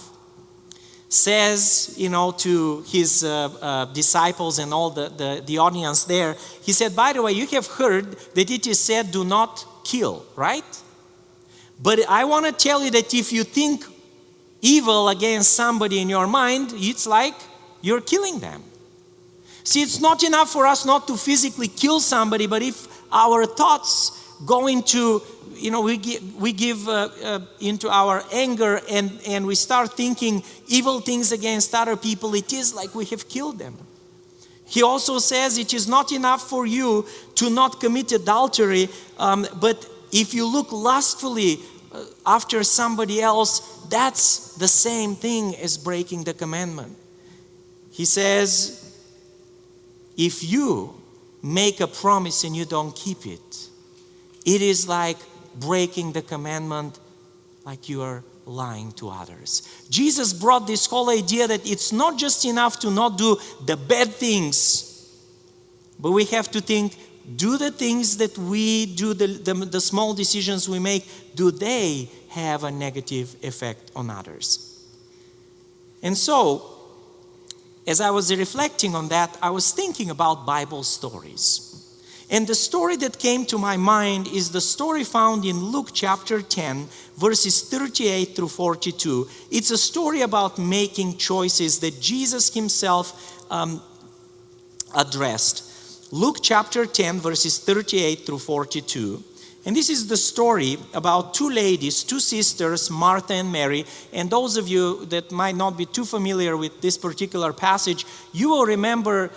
S3: says, to his disciples and all the audience there, he said, by the way, you have heard that it is said, do not kill, right? But I want to tell you that if you think evil against somebody in your mind, it's like you're killing them. See, it's not enough for us not to physically kill somebody, but if our thoughts go into, we give into our anger and we start thinking evil things against other people, it is like we have killed them. He also says it is not enough for you to not commit adultery, but if you look lustfully after somebody else, that's the same thing as breaking the commandment. He says, if you make a promise and you don't keep it, it is like breaking the commandment, like you are lying to others. Jesus brought this whole idea that it's not just enough to not do the bad things, but we have to think, do the things that we do, the small decisions we make, do they have a negative effect on others? And so, as I was reflecting on that, I was thinking about Bible stories. And the story that came to my mind is the story found in Luke chapter 10, verses 38 through 42. It's a story about making choices that Jesus himself addressed. Luke chapter 10, verses 38 through 42. And this is the story about two ladies, two sisters, Martha and Mary. And those of you that might not be too familiar with this particular passage, you will remember,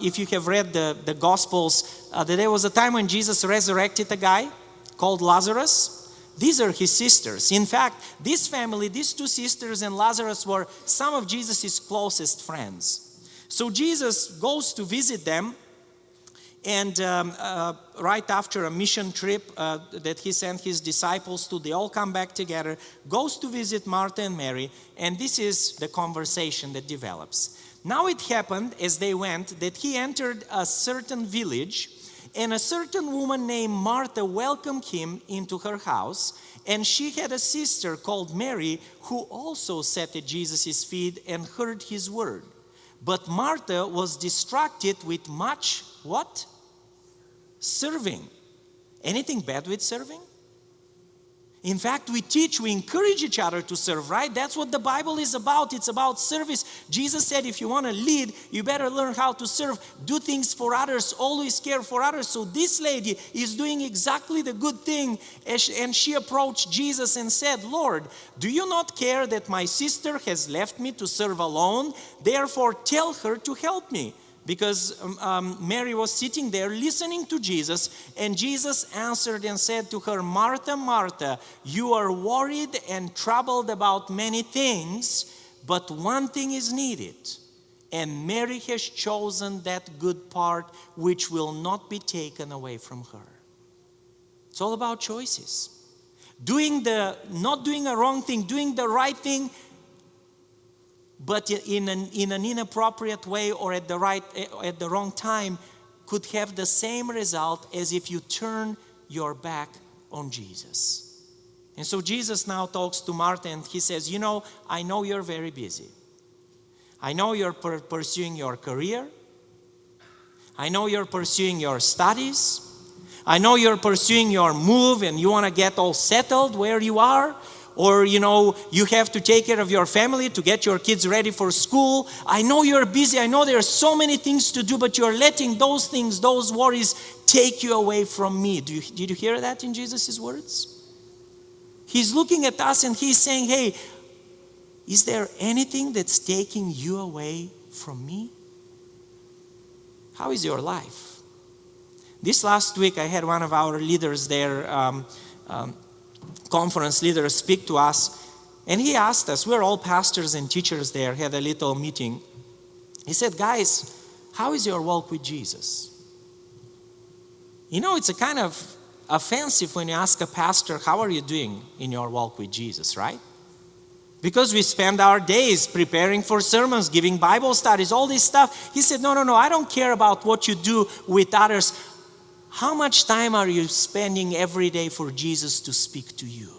S3: if you have read the Gospels, that there was a time when Jesus resurrected a guy called Lazarus. These are his sisters. In fact, this family, these two sisters and Lazarus were some of Jesus' closest friends. So Jesus goes to visit them. And right after a mission trip that he sent his disciples to, they all come back together, goes to visit Martha and Mary, and this is the conversation that develops. Now it happened as they went that he entered a certain village, and a certain woman named Martha welcomed him into her house, and she had a sister called Mary who also sat at Jesus' feet and heard his word. But Martha was distracted with much, what? Serving. Anything bad with serving? In fact, we encourage each other to serve, right? That's what the Bible is about. It's about service. Jesus said, if you want to lead, you better learn how to serve. Do things for others. Always care for others. So this lady is doing exactly the good thing. And she approached Jesus and said, Lord, do you not care that my sister has left me to serve alone? Therefore, tell her to help me. Because Mary was sitting there listening to Jesus, and Jesus answered and said to her, Martha, Martha, you are worried and troubled about many things, but one thing is needed. And Mary has chosen that good part which will not be taken away from her. It's all about choices. Not doing a wrong thing, doing the right thing, but in an inappropriate way or at the wrong time could have the same result as if you turn your back on Jesus. And so Jesus now talks to Martha and he says, I know you're very busy. I know you're pursuing your career. I know you're pursuing your studies. I know you're pursuing your move and you want to get all settled where you are. Or, you have to take care of your family to get your kids ready for school. I know you're busy. I know there are so many things to do, but you're letting those things, those worries, take you away from me. Did you hear that in Jesus' words? He's looking at us and he's saying, hey, is there anything that's taking you away from me? How is your life? This last week, I had one of our leaders there, conference leader, speak to us, and he asked us, we're all pastors and teachers there, had a little meeting. He said, guys, how is your walk with Jesus? It's a kind of offensive when you ask a pastor, how are you doing in your walk with Jesus, right? Because we spend our days preparing for sermons, giving Bible studies, all this stuff. He said, no, I don't care about what you do with others. How much time are you spending every day for Jesus to speak to you?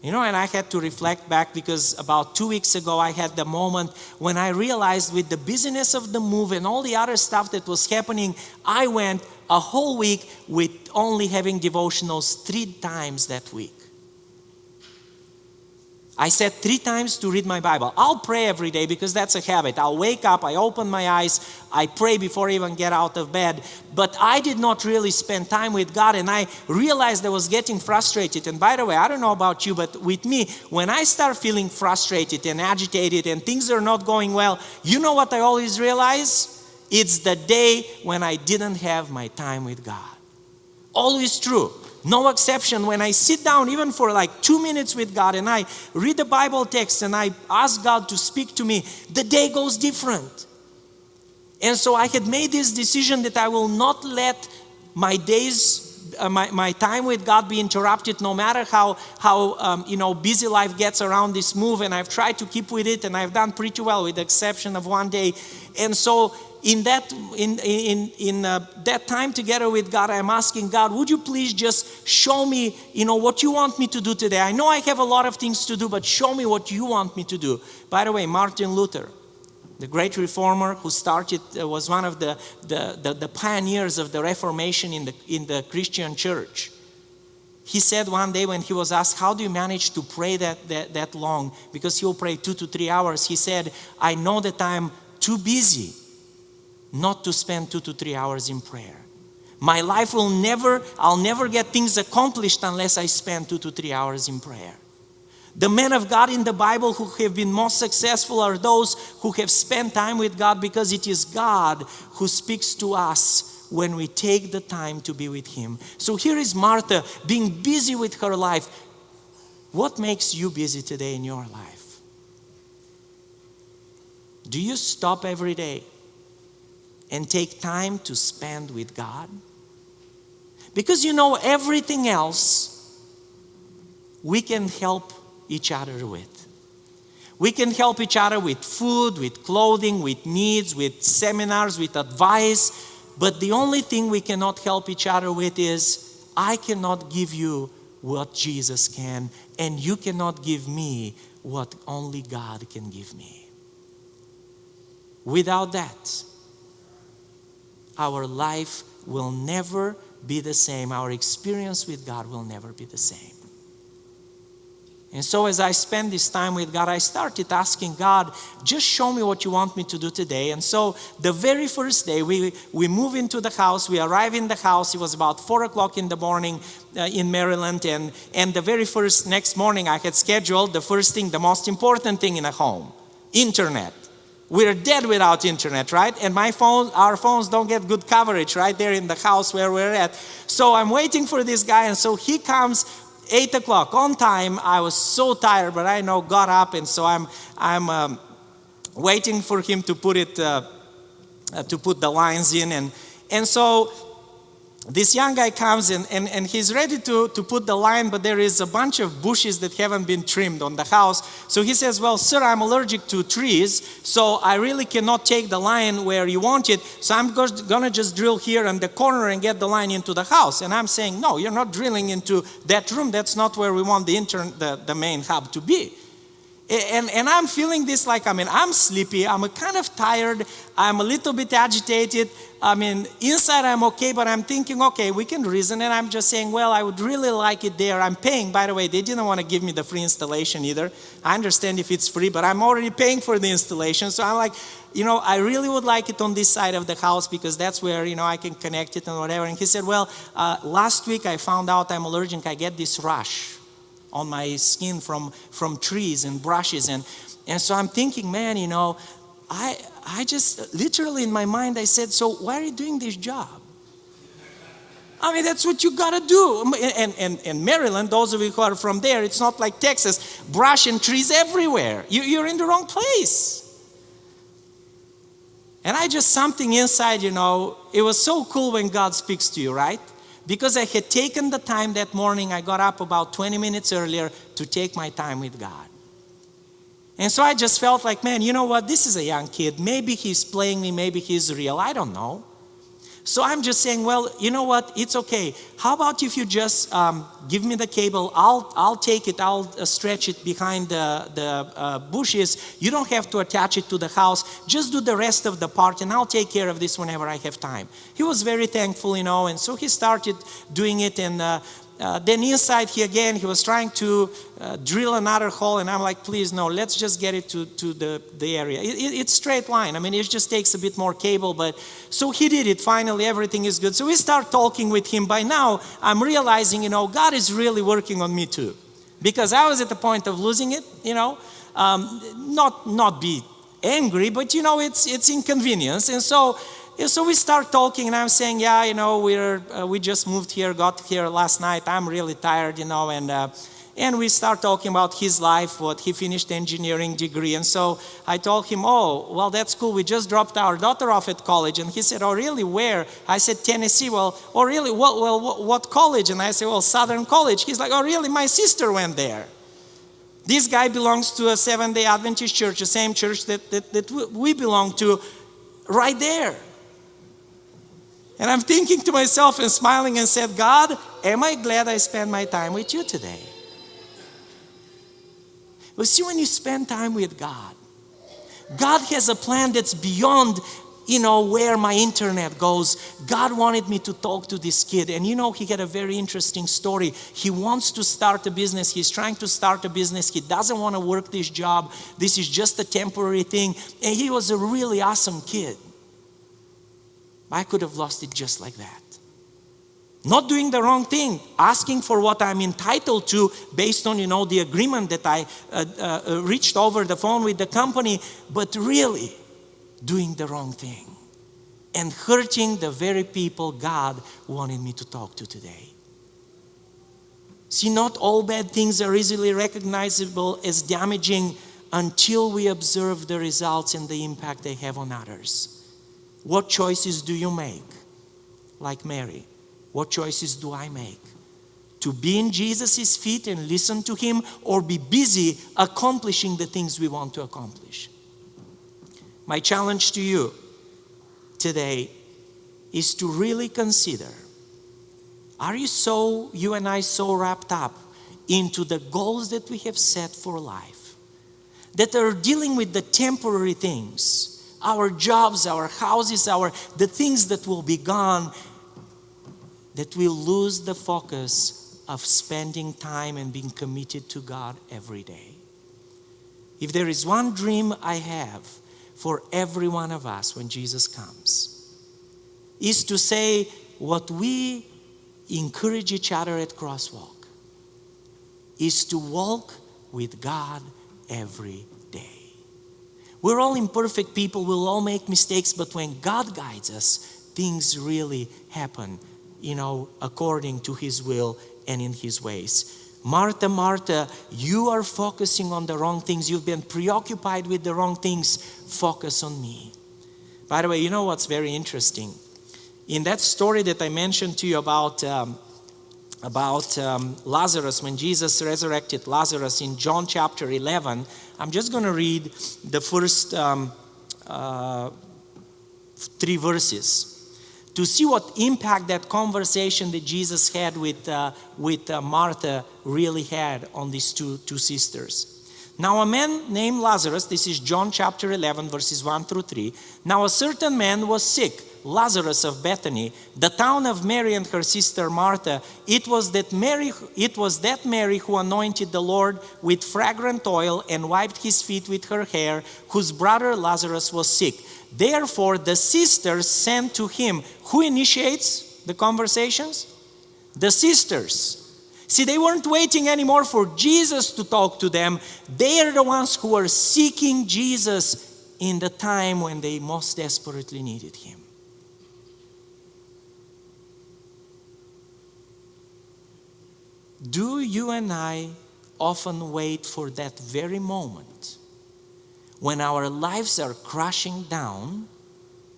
S3: And I had to reflect back because about 2 weeks ago I had the moment when I realized with the busyness of the move and all the other stuff that was happening, I went a whole week with only having devotionals 3 times that week. I said 3 times to read my Bible. I'll pray every day because that's a habit. I'll wake up, I open my eyes, I pray before I even get out of bed. But I did not really spend time with God, and I realized I was getting frustrated. And by the way, I don't know about you, but with me, when I start feeling frustrated and agitated and things are not going well, you know what I always realize? It's the day when I didn't have my time with God. Always true. No exception. When I sit down even for like 2 minutes with God and I read the Bible text and I ask God to speak to me, the day goes different.
S7: And so I had made this decision that I will not let my days, my time with God be interrupted, no matter how busy life gets around this move. And I've tried to keep with it, and I've done pretty well, with the exception of one day. And so in that time together with God, I'm asking God, would you please just show me, what you want me to do today? I know I have a lot of things to do, but show me what you want me to do. By the way, Martin Luther, the great reformer who was one of the pioneers of the Reformation in the Christian church. He said one day when he was asked, how do you manage to pray that long? Because he'll pray 2 to 3 hours. He said, I know that I'm too busy not to spend 2 to 3 hours in prayer. My life I'll never get things accomplished unless I spend 2 to 3 hours in prayer. The men of God in the Bible who have been most successful are those who have spent time with God, because it is God who speaks to us when we take the time to be with Him. So here is Martha being busy with her life. What makes you busy today in your life? Do you stop every day and take time to spend with God? Because everything else we can help each other with. We can help each other with food, with clothing, with needs, with seminars, with advice. But the only thing we cannot help each other with is, I cannot give you what Jesus can, and you cannot give me what only God can give me. Without that, our life will never be the same. Our experience with God will never be the same. And so as I spend this time with God, I started asking God, just show me what you want me to do today. And so the very first day, we move into the house, we arrive in the house. It was about 4 o'clock in the morning in Maryland. And the very first next morning, I had scheduled the first thing, the most important thing in a home, internet. We're dead without internet, right? And our phones don't get good coverage right there in the house where we're at. So I'm waiting for this guy, and so he comes 8 o'clock on time. I was so tired, but I got up, and so I'm waiting for him to put the lines in, and so this young guy comes and he's ready to put the line, but there is a bunch of bushes that haven't been trimmed on the house. So he says, well, sir, I'm allergic to trees, so I really cannot take the line where you want it. So I'm gonna just drill here in the corner and get the line into the house. And I'm saying, no, you're not drilling into that room. That's not where we want the main hub to be. And I'm feeling this like, I'm sleepy, I'm kind of tired, I'm a little bit agitated. Inside I'm okay, but I'm thinking, okay, we can reason. And I'm just saying, well, I would really like it there. I'm paying, by the way, they didn't want to give me the free installation either. I understand if it's free, but I'm already paying for the installation. So I'm like, I really would like it on this side of the house, because that's where, I can connect it and whatever. And he said, well, last week I found out I'm allergic. I get this rash on my skin from trees and brushes. And so I'm thinking, man, I just literally in my mind, I said, so why are you doing this job? That's what you gotta do. And Maryland, those of you who are from there, it's not like Texas, brush and trees everywhere. You're in the wrong place. And something inside, it was so cool when God speaks to you, right? Because I had taken the time that morning, I got up about 20 minutes earlier to take my time with God. And so I just felt like, man, you know what? This is a young kid. Maybe he's playing me. Maybe he's real. I don't know. So I'm just saying, well, you know what? It's okay. How about if you just give me the cable? I'll take it. I'll stretch it behind the bushes. You don't have to attach it to the house. Just do the rest of the part, and I'll take care of this whenever I have time. He was very thankful, and so he started doing it. And then inside he was trying to drill another hole, and I'm like, please, no, let's just get it to the area. It's straight line. It just takes a bit more cable, but so he did it. Finally, everything is good. So we start talking with him. By now, I'm realizing, God is really working on me too, because I was at the point of losing it. Not be angry, but it's inconvenience, and so we start talking, and I'm saying, we just moved here, got here last night. I'm really tired, And we start talking about his life, what he finished engineering degree. And so I told him, oh, well, that's cool. We just dropped our daughter off at college. And he said, oh, really, where? I said, Tennessee. Well, oh, really, what college? And I said, well, Southern College. He's like, oh, really, my sister went there. This guy belongs to a Seventh-day Adventist church, the same church that we belong to, right there. And I'm thinking to myself and smiling and said, God, am I glad I spent my time with you today? But see, when you spend time with God, God has a plan that's beyond, where my internet goes. God wanted me to talk to this kid. And he had a very interesting story. He wants to start a business. He's trying to start a business. He doesn't want to work this job. This is just a temporary thing. And he was a really awesome kid. I could have lost it just like that. Not doing the wrong thing, asking for what I'm entitled to based on, the agreement that I reached over the phone with the company, but really doing the wrong thing and hurting the very people God wanted me to talk to today. See, not all bad things are easily recognizable as damaging until we observe the results and the impact they have on others. What choices do you make? Like Mary, what choices do I make? To be in Jesus' feet and listen to him, or be busy accomplishing the things we want to accomplish? My challenge to you today is to really consider, are you and I so wrapped up into the goals that we have set for life, that are dealing with the temporary things, our jobs, our houses, the things that will be gone, that we'll lose the focus of spending time and being committed to God every day? If there is one dream I have for every one of us when Jesus comes, is to say what we encourage each other at Crosswalk, is to walk with God every day. We're all imperfect people, we'll all make mistakes, but when God guides us, things really happen, according to his will and in his ways. Martha, Martha, you are focusing on the wrong things. You've been preoccupied with the wrong things. Focus on me. By the way, you know what's very interesting? In that story that I mentioned to you about Lazarus, when Jesus resurrected Lazarus in John chapter 11, I'm just going to read the first 3 verses to see what impact that conversation that Jesus had with Martha really had on these two sisters. Now a man named Lazarus, this is John chapter 11 verses 1 through 3. Now a certain man was sick, Lazarus of Bethany, the town of Mary and her sister Martha. It was that Mary who anointed the Lord with fragrant oil and wiped his feet with her hair, whose brother Lazarus was sick. Therefore the sisters sent to him. Who initiates the conversations? The sisters. See, they weren't waiting anymore for Jesus to talk to them. They are the ones who are seeking Jesus in the time when they most desperately needed him. Do you and I often wait for that very moment when our lives are crashing down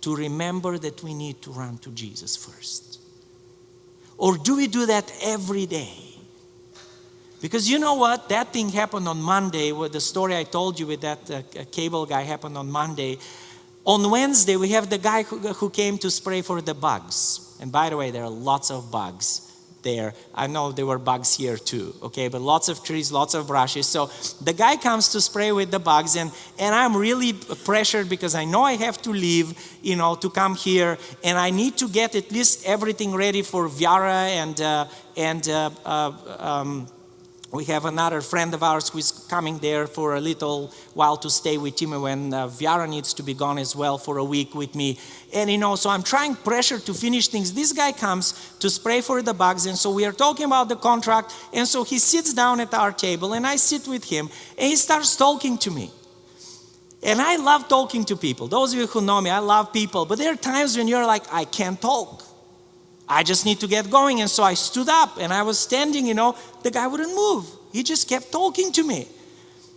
S7: to remember that we need to run to Jesus first? Or do we do that every day? Because you know what? That thing happened on Monday, with the story I told you with that cable guy happened on Monday. On Wednesday, we have the guy who came to spray for the bugs. And by the way, there are lots of bugs there. I know there were bugs here too, okay? But lots of trees, lots of brushes. So the guy comes to spray with the bugs, and I'm really pressured because I know I have to leave, to come here, and I need to get at least everything ready for Viara and we have another friend of ours who is coming there for a little while to stay with him when Viara needs to be gone as well for a week with me. And so I'm trying pressure to finish things. This guy comes to spray for the bugs, and so we are talking about the contract, and so he sits down at our table, and I sit with him, and he starts talking to me. And I love talking to people. Those of you who know me, I love people, but there are times when you're like, I can't talk. I just need to get going. And so I stood up and I was standing, the guy wouldn't move. He just kept talking to me.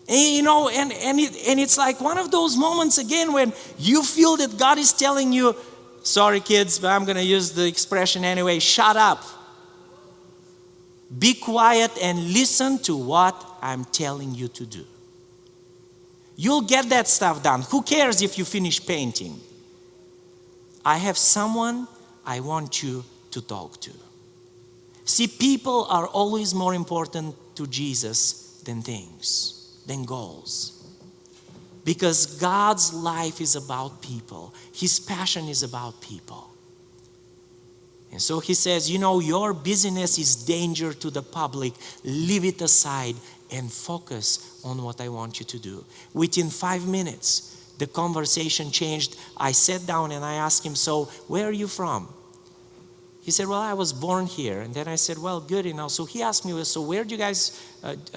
S7: And, and it's like one of those moments again when you feel that God is telling you, sorry kids, but I'm going to use the expression anyway, shut up. Be quiet and listen to what I'm telling you to do. You'll get that stuff done. Who cares if you finish painting? I have someone I want you to talk to. See, people are always more important to Jesus than things, than goals. Because God's life is about people. His passion is about people. And so he says, your busyness is danger to the public. Leave it aside and focus on what I want you to do. Within 5 minutes, the conversation changed. I sat down and I asked him, so where are you from? He said, well, I was born here. And then I said, well, good, So he asked me, so where do you guys,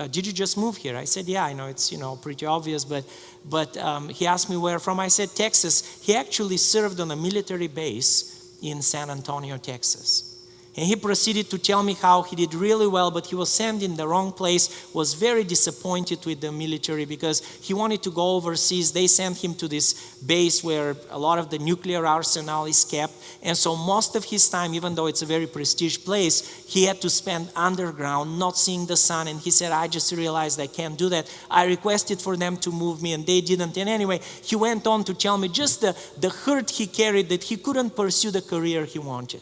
S7: did you just move here? I said, yeah, I know it's, pretty obvious, but he asked me where from. I said, Texas. He actually served on a military base in San Antonio, Texas. And he proceeded to tell me how he did really well, but he was sent in the wrong place, was very disappointed with the military because he wanted to go overseas. They sent him to this base where a lot of the nuclear arsenal is kept. And so most of his time, even though it's a very prestigious place, he had to spend underground, not seeing the sun. And he said, I just realized I can't do that. I requested for them to move me and they didn't. And anyway, he went on to tell me just the hurt he carried that he couldn't pursue the career he wanted.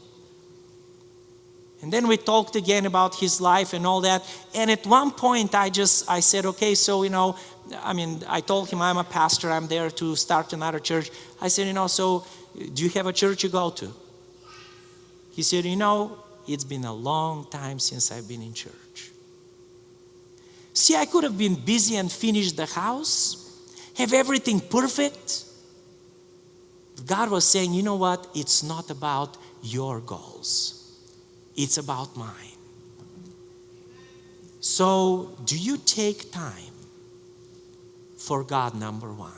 S7: And then we talked again about his life and all that. And at one point I said, okay, so, I told him I'm a pastor. I'm there to start another church. I said, so do you have a church you go to? He said, it's been a long time since I've been in church. See, I could have been busy and finished the house, have everything perfect. God was saying, you know what? It's not about your goals. It's about mine. So, do you take time for God, number one?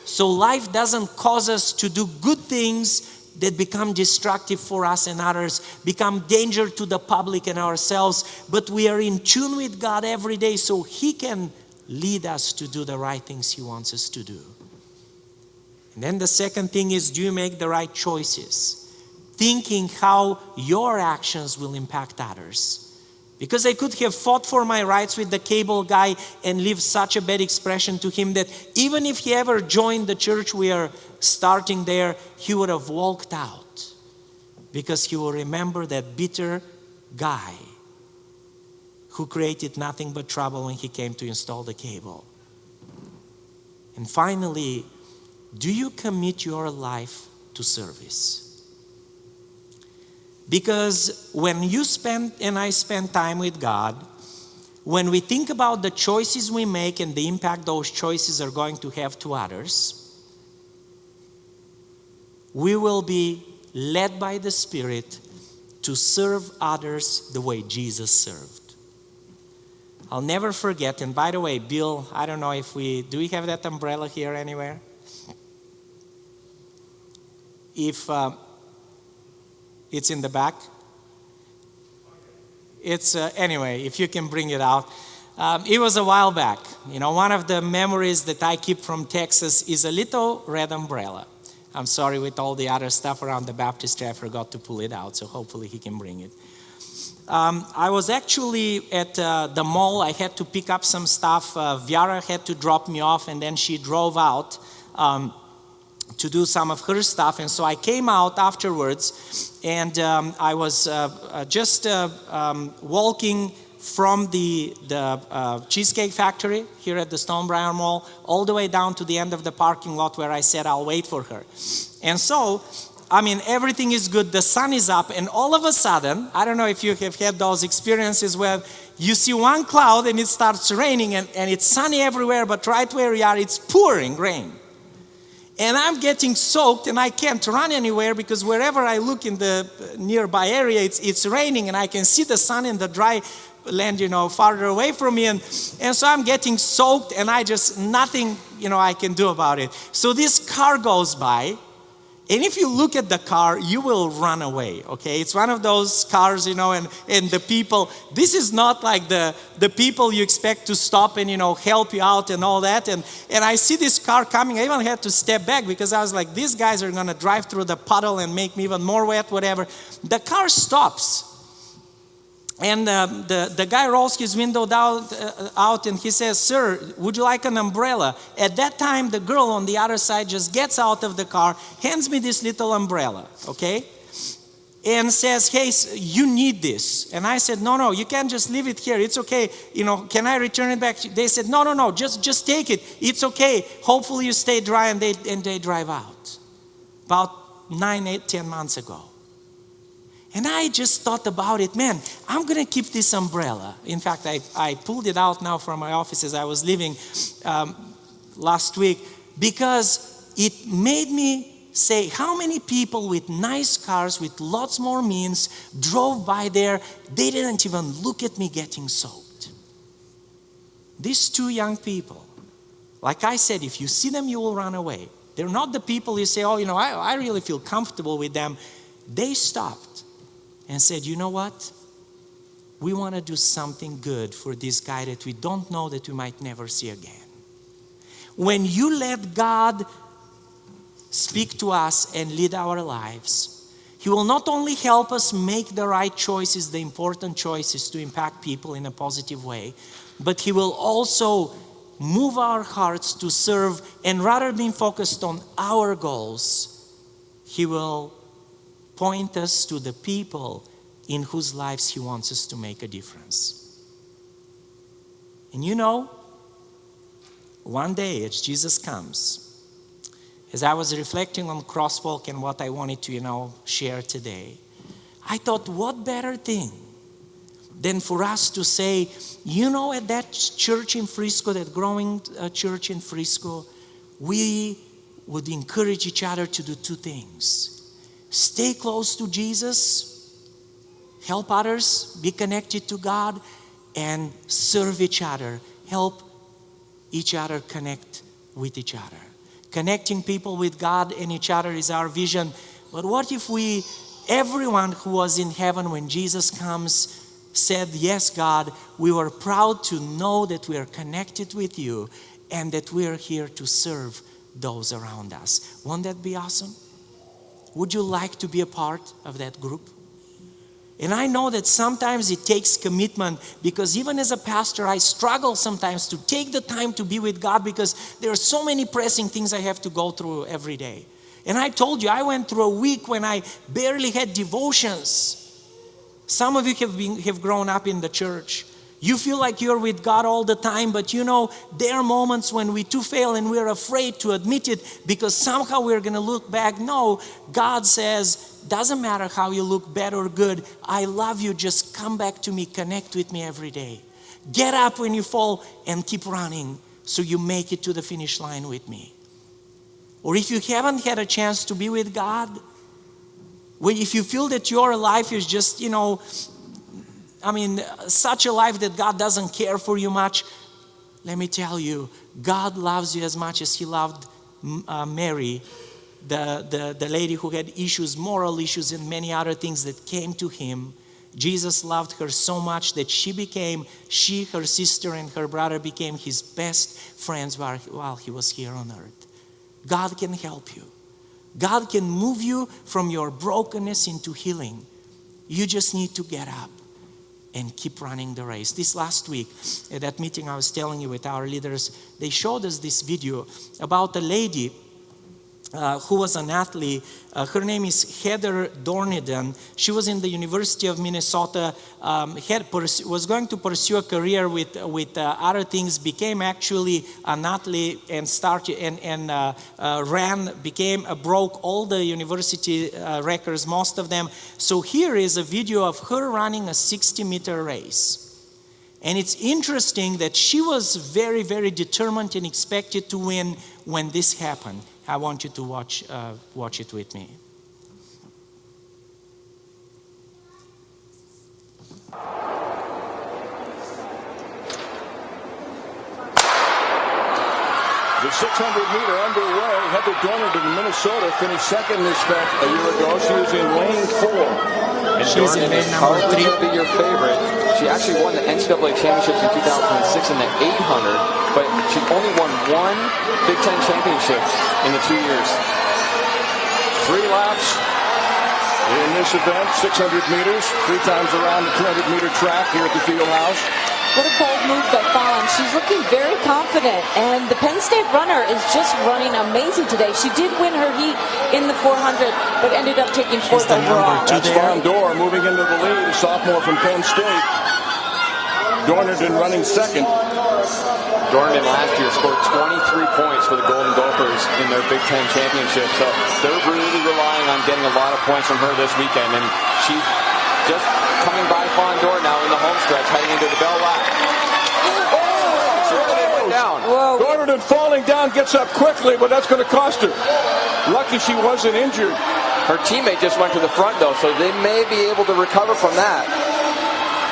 S7: So life doesn't cause us to do good things that become destructive for us and others, become danger to the public and ourselves, but we are in tune with God every day so He can lead us to do the right things He wants us to do. And then the second thing is, do you make the right choices? Thinking how your actions will impact others. Because I could have fought for my rights with the cable guy and leave such a bad expression to him that even if he ever joined the church we are starting there, he would have walked out. Because he will remember that bitter guy who created nothing but trouble when he came to install the cable. And finally, do you commit your life to service? Because when you spend and I spend time with God, when we think about the choices we make and the impact those choices are going to have to others, we will be led by the Spirit to serve others the way Jesus served. I'll never forget, and by the way, Bill, I don't know if do we have that umbrella here anywhere? If it's in the back. It's, anyway, if you can bring it out. It was a while back. One of the memories that I keep from Texas is a little red umbrella. I'm sorry, with all the other stuff around the baptistry, I forgot to pull it out, so hopefully he can bring it. I was actually at the mall. I had to pick up some stuff. Viara had to drop me off, and then she drove out to do some of her stuff. And so I came out afterwards, and I was just walking from the Cheesecake Factory here at the Stonebriar Mall all the way down to the end of the parking lot where I said I'll wait for her. And so, everything is good. The sun is up, and all of a sudden, I don't know if you have had those experiences where you see one cloud and it starts raining, and it's sunny everywhere, but right where you are, it's pouring rain. And I'm getting soaked and I can't run anywhere because wherever I look in the nearby area, it's raining and I can see the sun in the dry land, farther away from me. And so I'm getting soaked and nothing, I can do about it. So this car goes by And if you look at the car, you will run away, okay? It's one of those cars, and the people, this is not like the people you expect to stop and, help you out and all that. And I see this car coming. I even had to step back because I was like, these guys are going to drive through the puddle and make me even more wet, whatever. The car stops. And the guy rolls his window out and he says, "Sir, would you like an umbrella?" At that time, the girl on the other side just gets out of the car, hands me this little umbrella, okay? And says, "Hey, you need this." And I said, no, you can't just leave it here. It's okay. Can I return it back? They said, no, just take it. It's okay. Hopefully you stay dry, and they drive out. About 9, 8, 10 months ago. And I just thought about it, man, I'm going to keep this umbrella. In fact, I pulled it out now from my office as I was leaving last week because it made me say, how many people with nice cars, with lots more means, drove by there, they didn't even look at me getting soaked. These 2 young people, like I said, if you see them, you will run away. They're not the people you say, I really feel comfortable with them. They stopped and said, "You know what? We want to do something good for this guy that we don't know, that we might never see again." When you let God speak to us and lead our lives, He will not only help us make the right choices, the important choices to impact people in a positive way, but He will also move our hearts to serve, and rather than focused on our goals, He will point us to the people in whose lives He wants us to make a difference. And one day as Jesus comes, as I was reflecting on Crosswalk and what I wanted to, share today, I thought, what better thing than for us to say, at that church in Frisco, that growing church in Frisco, we would encourage each other to do 2 things. Stay close to Jesus, help others be connected to God, and serve each other, help each other connect with each other. Connecting people with God and each other is our vision. But what if everyone who was in heaven when Jesus comes, said, "Yes, God, we were proud to know that we are connected with you and that we are here to serve those around us." Won't that be awesome? Would you like to be a part of that group? And I know that sometimes it takes commitment, because even as a pastor, I struggle sometimes to take the time to be with God because there are so many pressing things I have to go through every day. And I told you, I went through a week when I barely had devotions. Some of you have grown up in the church. You feel like you're with God all the time, but there are moments when we too fail and we're afraid to admit it because somehow we're going to look back. No, God says, doesn't matter how you look, bad or good, I love you. Just come back to me, connect with me every day. Get up when you fall and keep running so you make it to the finish line with me. Or if you haven't had a chance to be with God, if you feel that your life is just, such a life that God doesn't care for you much, let me tell you, God loves you as much as He loved Mary, the lady who had issues, moral issues, and many other things that came to Him. Jesus loved her so much that her sister, and her brother became His best friends while He was here on earth. God can help you. God can move you from your brokenness into healing. You just need to get up and keep running the race. This last week, at that meeting I was telling you with our leaders, they showed us this video about a lady who was an athlete. Her name is Heather Dorniden. She was in the University of Minnesota, was going to pursue a career with other things, became actually an athlete and started broke all the university records, most of them. So here is a video of her running a 60-meter race. And it's interesting that she was very, very determined and expected to win when this happened. I want you to watch it with me.
S8: The 600-meter underway. Heather Dorner in Minnesota finished second in this event a year ago. She was in lane 4.
S9: And
S7: She's
S9: Dornan
S7: in lane
S9: is
S7: number
S9: probably
S7: 3.
S9: going to be your favorite. She actually won the NCAA championships in 2006 in the 800, but she only won one Big Ten championship in the 2 years.
S8: 3 laps in this event, 600 meters, 3 times around the 200-meter track here at the field house.
S10: What a bold move by Fawn. She's looking very confident, and the Penn State runner is just running amazing today. She did win her heat in the 400, but ended up taking 4th overall.
S8: That's Fawn Dorr moving into the lead, a sophomore from Penn State. Dornerdon running second.
S9: Dornan last year scored 23 points for the Golden Gophers in their Big Ten championship, so they're really relying on getting a lot of points from her this weekend, and she's just coming by Fawn Dorr now in the home stretch, heading into the bell lap. Went down.
S8: Dornerdon falling down, gets up quickly, but that's going to cost her. Lucky she wasn't injured.
S9: Her teammate just went to the front, though, so they may be able to recover from that.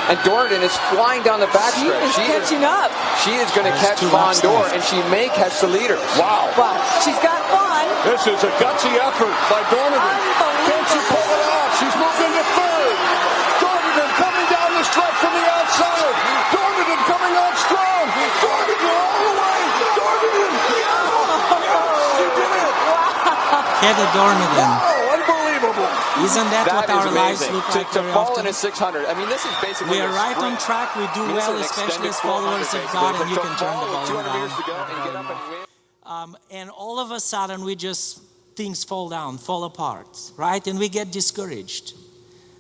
S9: And Dornerdon is flying down the backstretch.
S10: She is catching up.
S9: She is going to catch Fawn Dorr, and she may catch the leader.
S8: Wow.
S10: Wow. She's got Fawn.
S8: This is a gutsy effort by Dornerdon. Can she pull it off? She's moved into 3rd. Dornerdon coming down the stretch from the outside. Dornerdon coming on strong. Dornerdon all the way. Dornerdon. She did it.
S7: Heather Dornerdon.
S8: Oh, unbelievable.
S7: Isn't that what our lives
S9: amazing.
S7: look like
S9: to
S7: very
S9: fall
S7: often?
S9: in a 600. I mean, this is basically
S7: We are
S9: a
S7: right on
S9: sprint.
S7: track. We do
S9: I mean, this
S7: well,
S9: is an
S7: especially
S9: extended
S7: as followers
S9: 400
S7: of God, and you
S9: basically,
S7: can
S9: but
S7: turn the
S9: to fall with
S7: volume
S9: 200
S7: down.
S9: meters to go and get up and win.
S7: And all of a sudden, things fall down, fall apart, right? And we get discouraged.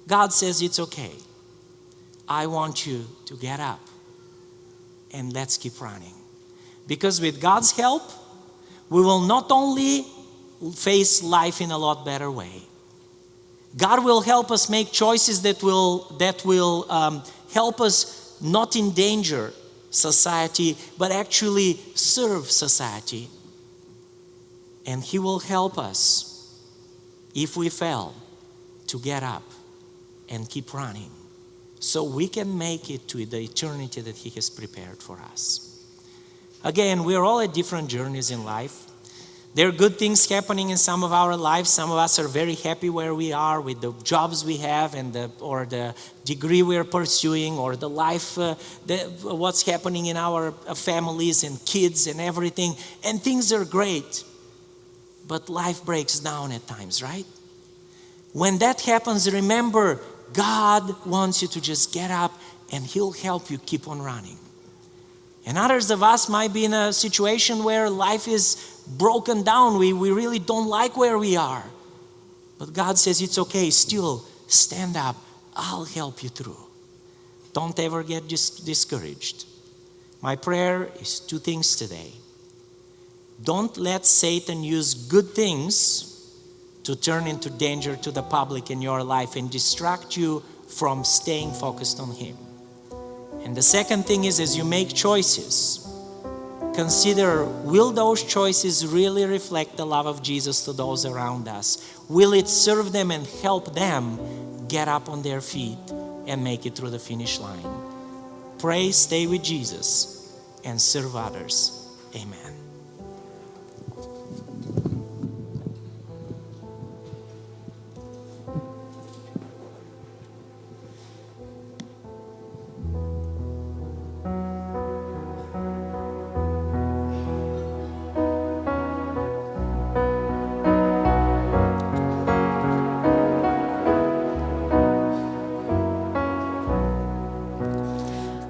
S7: God says it's okay. I want you to get up and let's keep running. Because with God's help, we will not only face life in a lot better way. God will help us make choices that will help us not endanger society, but actually serve society. And He will help us, if we fail, to get up and keep running, so we can make it to the eternity that He has prepared for us. Again, we are all at different journeys in life. There are good things happening in some of our lives. Some of us are very happy where we are with the jobs we have or the degree we are pursuing, or the life, what's happening in our families and kids and everything. And things are great. But life breaks down at times, right? When that happens, remember, God wants you to just get up and He'll help you keep on running. And others of us might be in a situation where life is broken down. We really don't like where we are. But God says it's okay. Still, stand up. I'll help you through. Don't ever get discouraged. My prayer is 2 things today. Don't let Satan use good things to turn into danger to the public in your life and distract you from staying focused on Him. And the second thing is, as you make choices, consider, will those choices really reflect the love of Jesus to those around us? Will it serve them and help them get up on their feet and make it through the finish line? Pray, stay with Jesus, and serve others. Amen.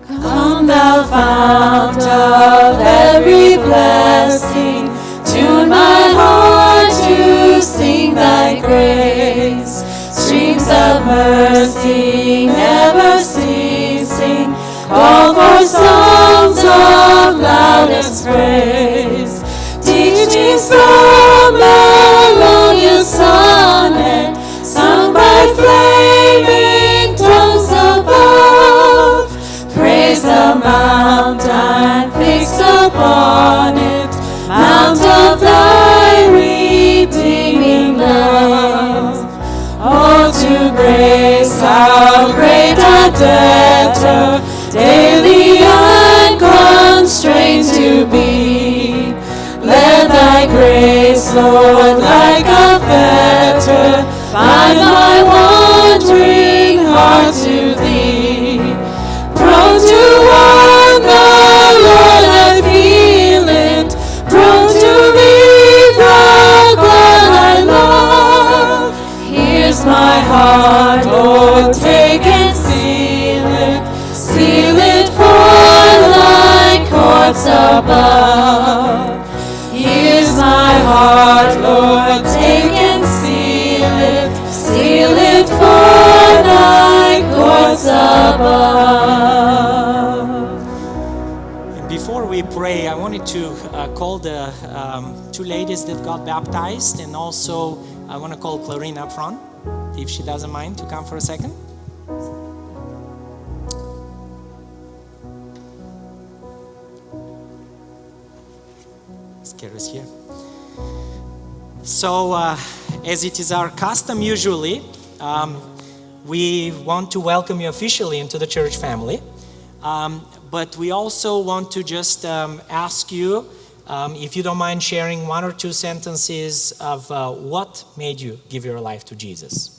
S11: Come thou fount of every blessing, tune my heart to sing thy grace. Streams of mercy never ceasing, call for songs of loudest praise. Teach me some melodious sonnet, sung by flaming tongues above. Praise the mountain fixed upon it, mount of thy redeeming love. Oh, to grace how great a debtor, daily unconstrained to be. Lord, like a fetter, bind my wandering heart to thee. Prone to wander, Lord, I feel it. Prone to leave the God I love. Here's my heart, Lord, take and seal it. Seal it for thy courts above. Here's my heart, Lord, take and seal it. Seal it for thy courts above.
S7: Before we pray, I wanted to call the two ladies that got baptized, and also I want to call Clarine up front, if she doesn't mind to come for a second. Kara's here. So, as it is our custom usually, we want to welcome you officially into the church family. But we also want to just ask you, if you don't mind sharing one or two sentences of what made you give your life to Jesus.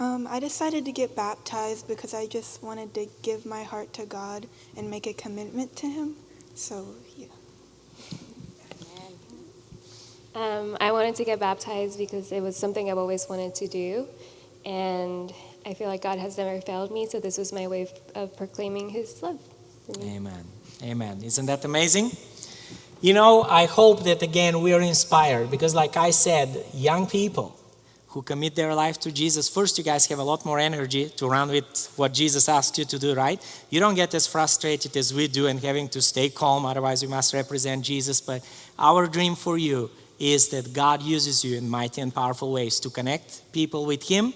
S12: I decided to get baptized because I just wanted to give my heart to God and make a commitment to Him. So, yeah.
S13: I wanted to get baptized because it was something I've always wanted to do, and I feel like God has never failed me, so this was my way of proclaiming His love for me.
S7: Amen. Amen. Isn't that amazing? You know, I hope that again we are inspired, because like I said, young people who commit their life to Jesus, first you guys have a lot more energy to run with what Jesus asked you to do, right? You don't get as frustrated as we do and having to stay calm, otherwise we must represent Jesus. But our dream for you is that God uses you in mighty and powerful ways to connect people with Him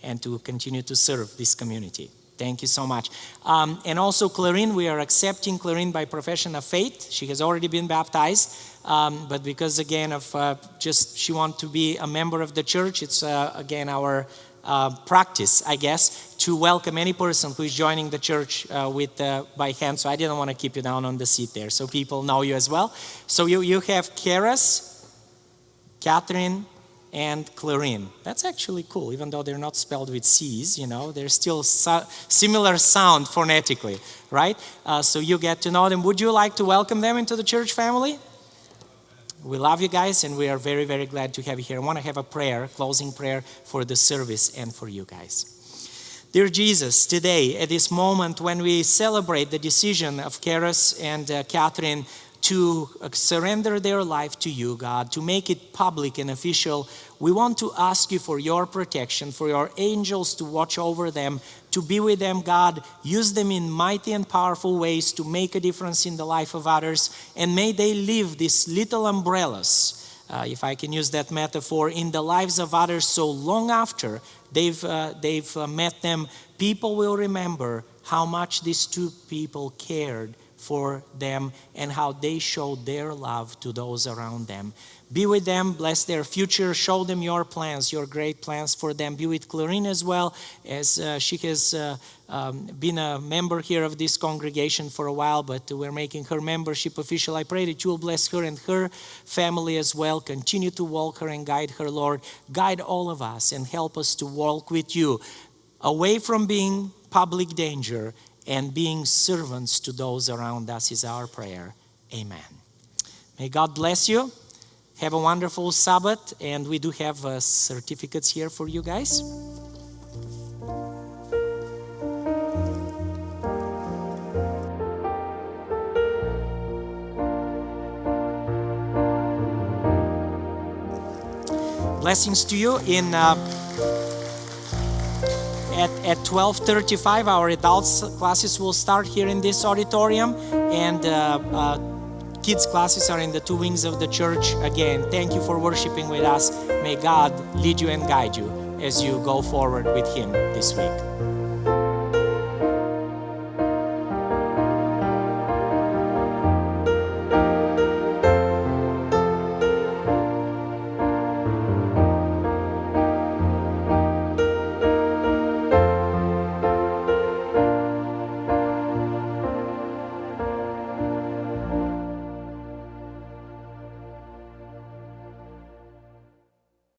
S7: and to continue to serve this community. Thank you so much. And also Clarine, we are accepting Clarine by profession of faith. She has already been baptized, but because again of just she wants to be a member of the church, it's again our practice, I guess, to welcome any person who is joining the church by hand. So I didn't want to keep you down on the seat there, so people know you as well. So you have Karis, Catherine, and Clarine. That's actually cool, even though they're not spelled with C's, you know, they're still similar sound phonetically, right? So you get to know them. Would you like to welcome them into the church family? We love you guys, and we are very, very glad to have you here. I want to have a prayer, closing prayer for the service and for you guys. Dear Jesus, today, at this moment when we celebrate the decision of Karis and Catherine to surrender their life to you, God, to make it public and official, we want to ask you for your protection, for your angels to watch over them, to be with them, God. Use them in mighty and powerful ways to make a difference in the life of others, and may they live these little umbrellas, if I can use that metaphor, in the lives of others, so long after they've met them, people will remember how much these two people cared for them and how they showed their love to those around them. Be with them, bless their future, show them your plans, your great plans for them. Be with Clarine as well, as she has been a member here of this congregation for a while, but we're making her membership official. I pray that you will bless her and her family as well. Continue to walk her and guide her, Lord. Guide all of us and help us to walk with you away from being public danger and being servants to those around us is our prayer. Amen. May God bless you. Have a wonderful Sabbath, and we do have certificates here for you guys. Blessings to you. At 12:35, our adults classes will start here in this auditorium, and kids classes are in the two wings of the church. Again, thank you for worshiping with us. May God lead you and guide you as you go forward with Him this week.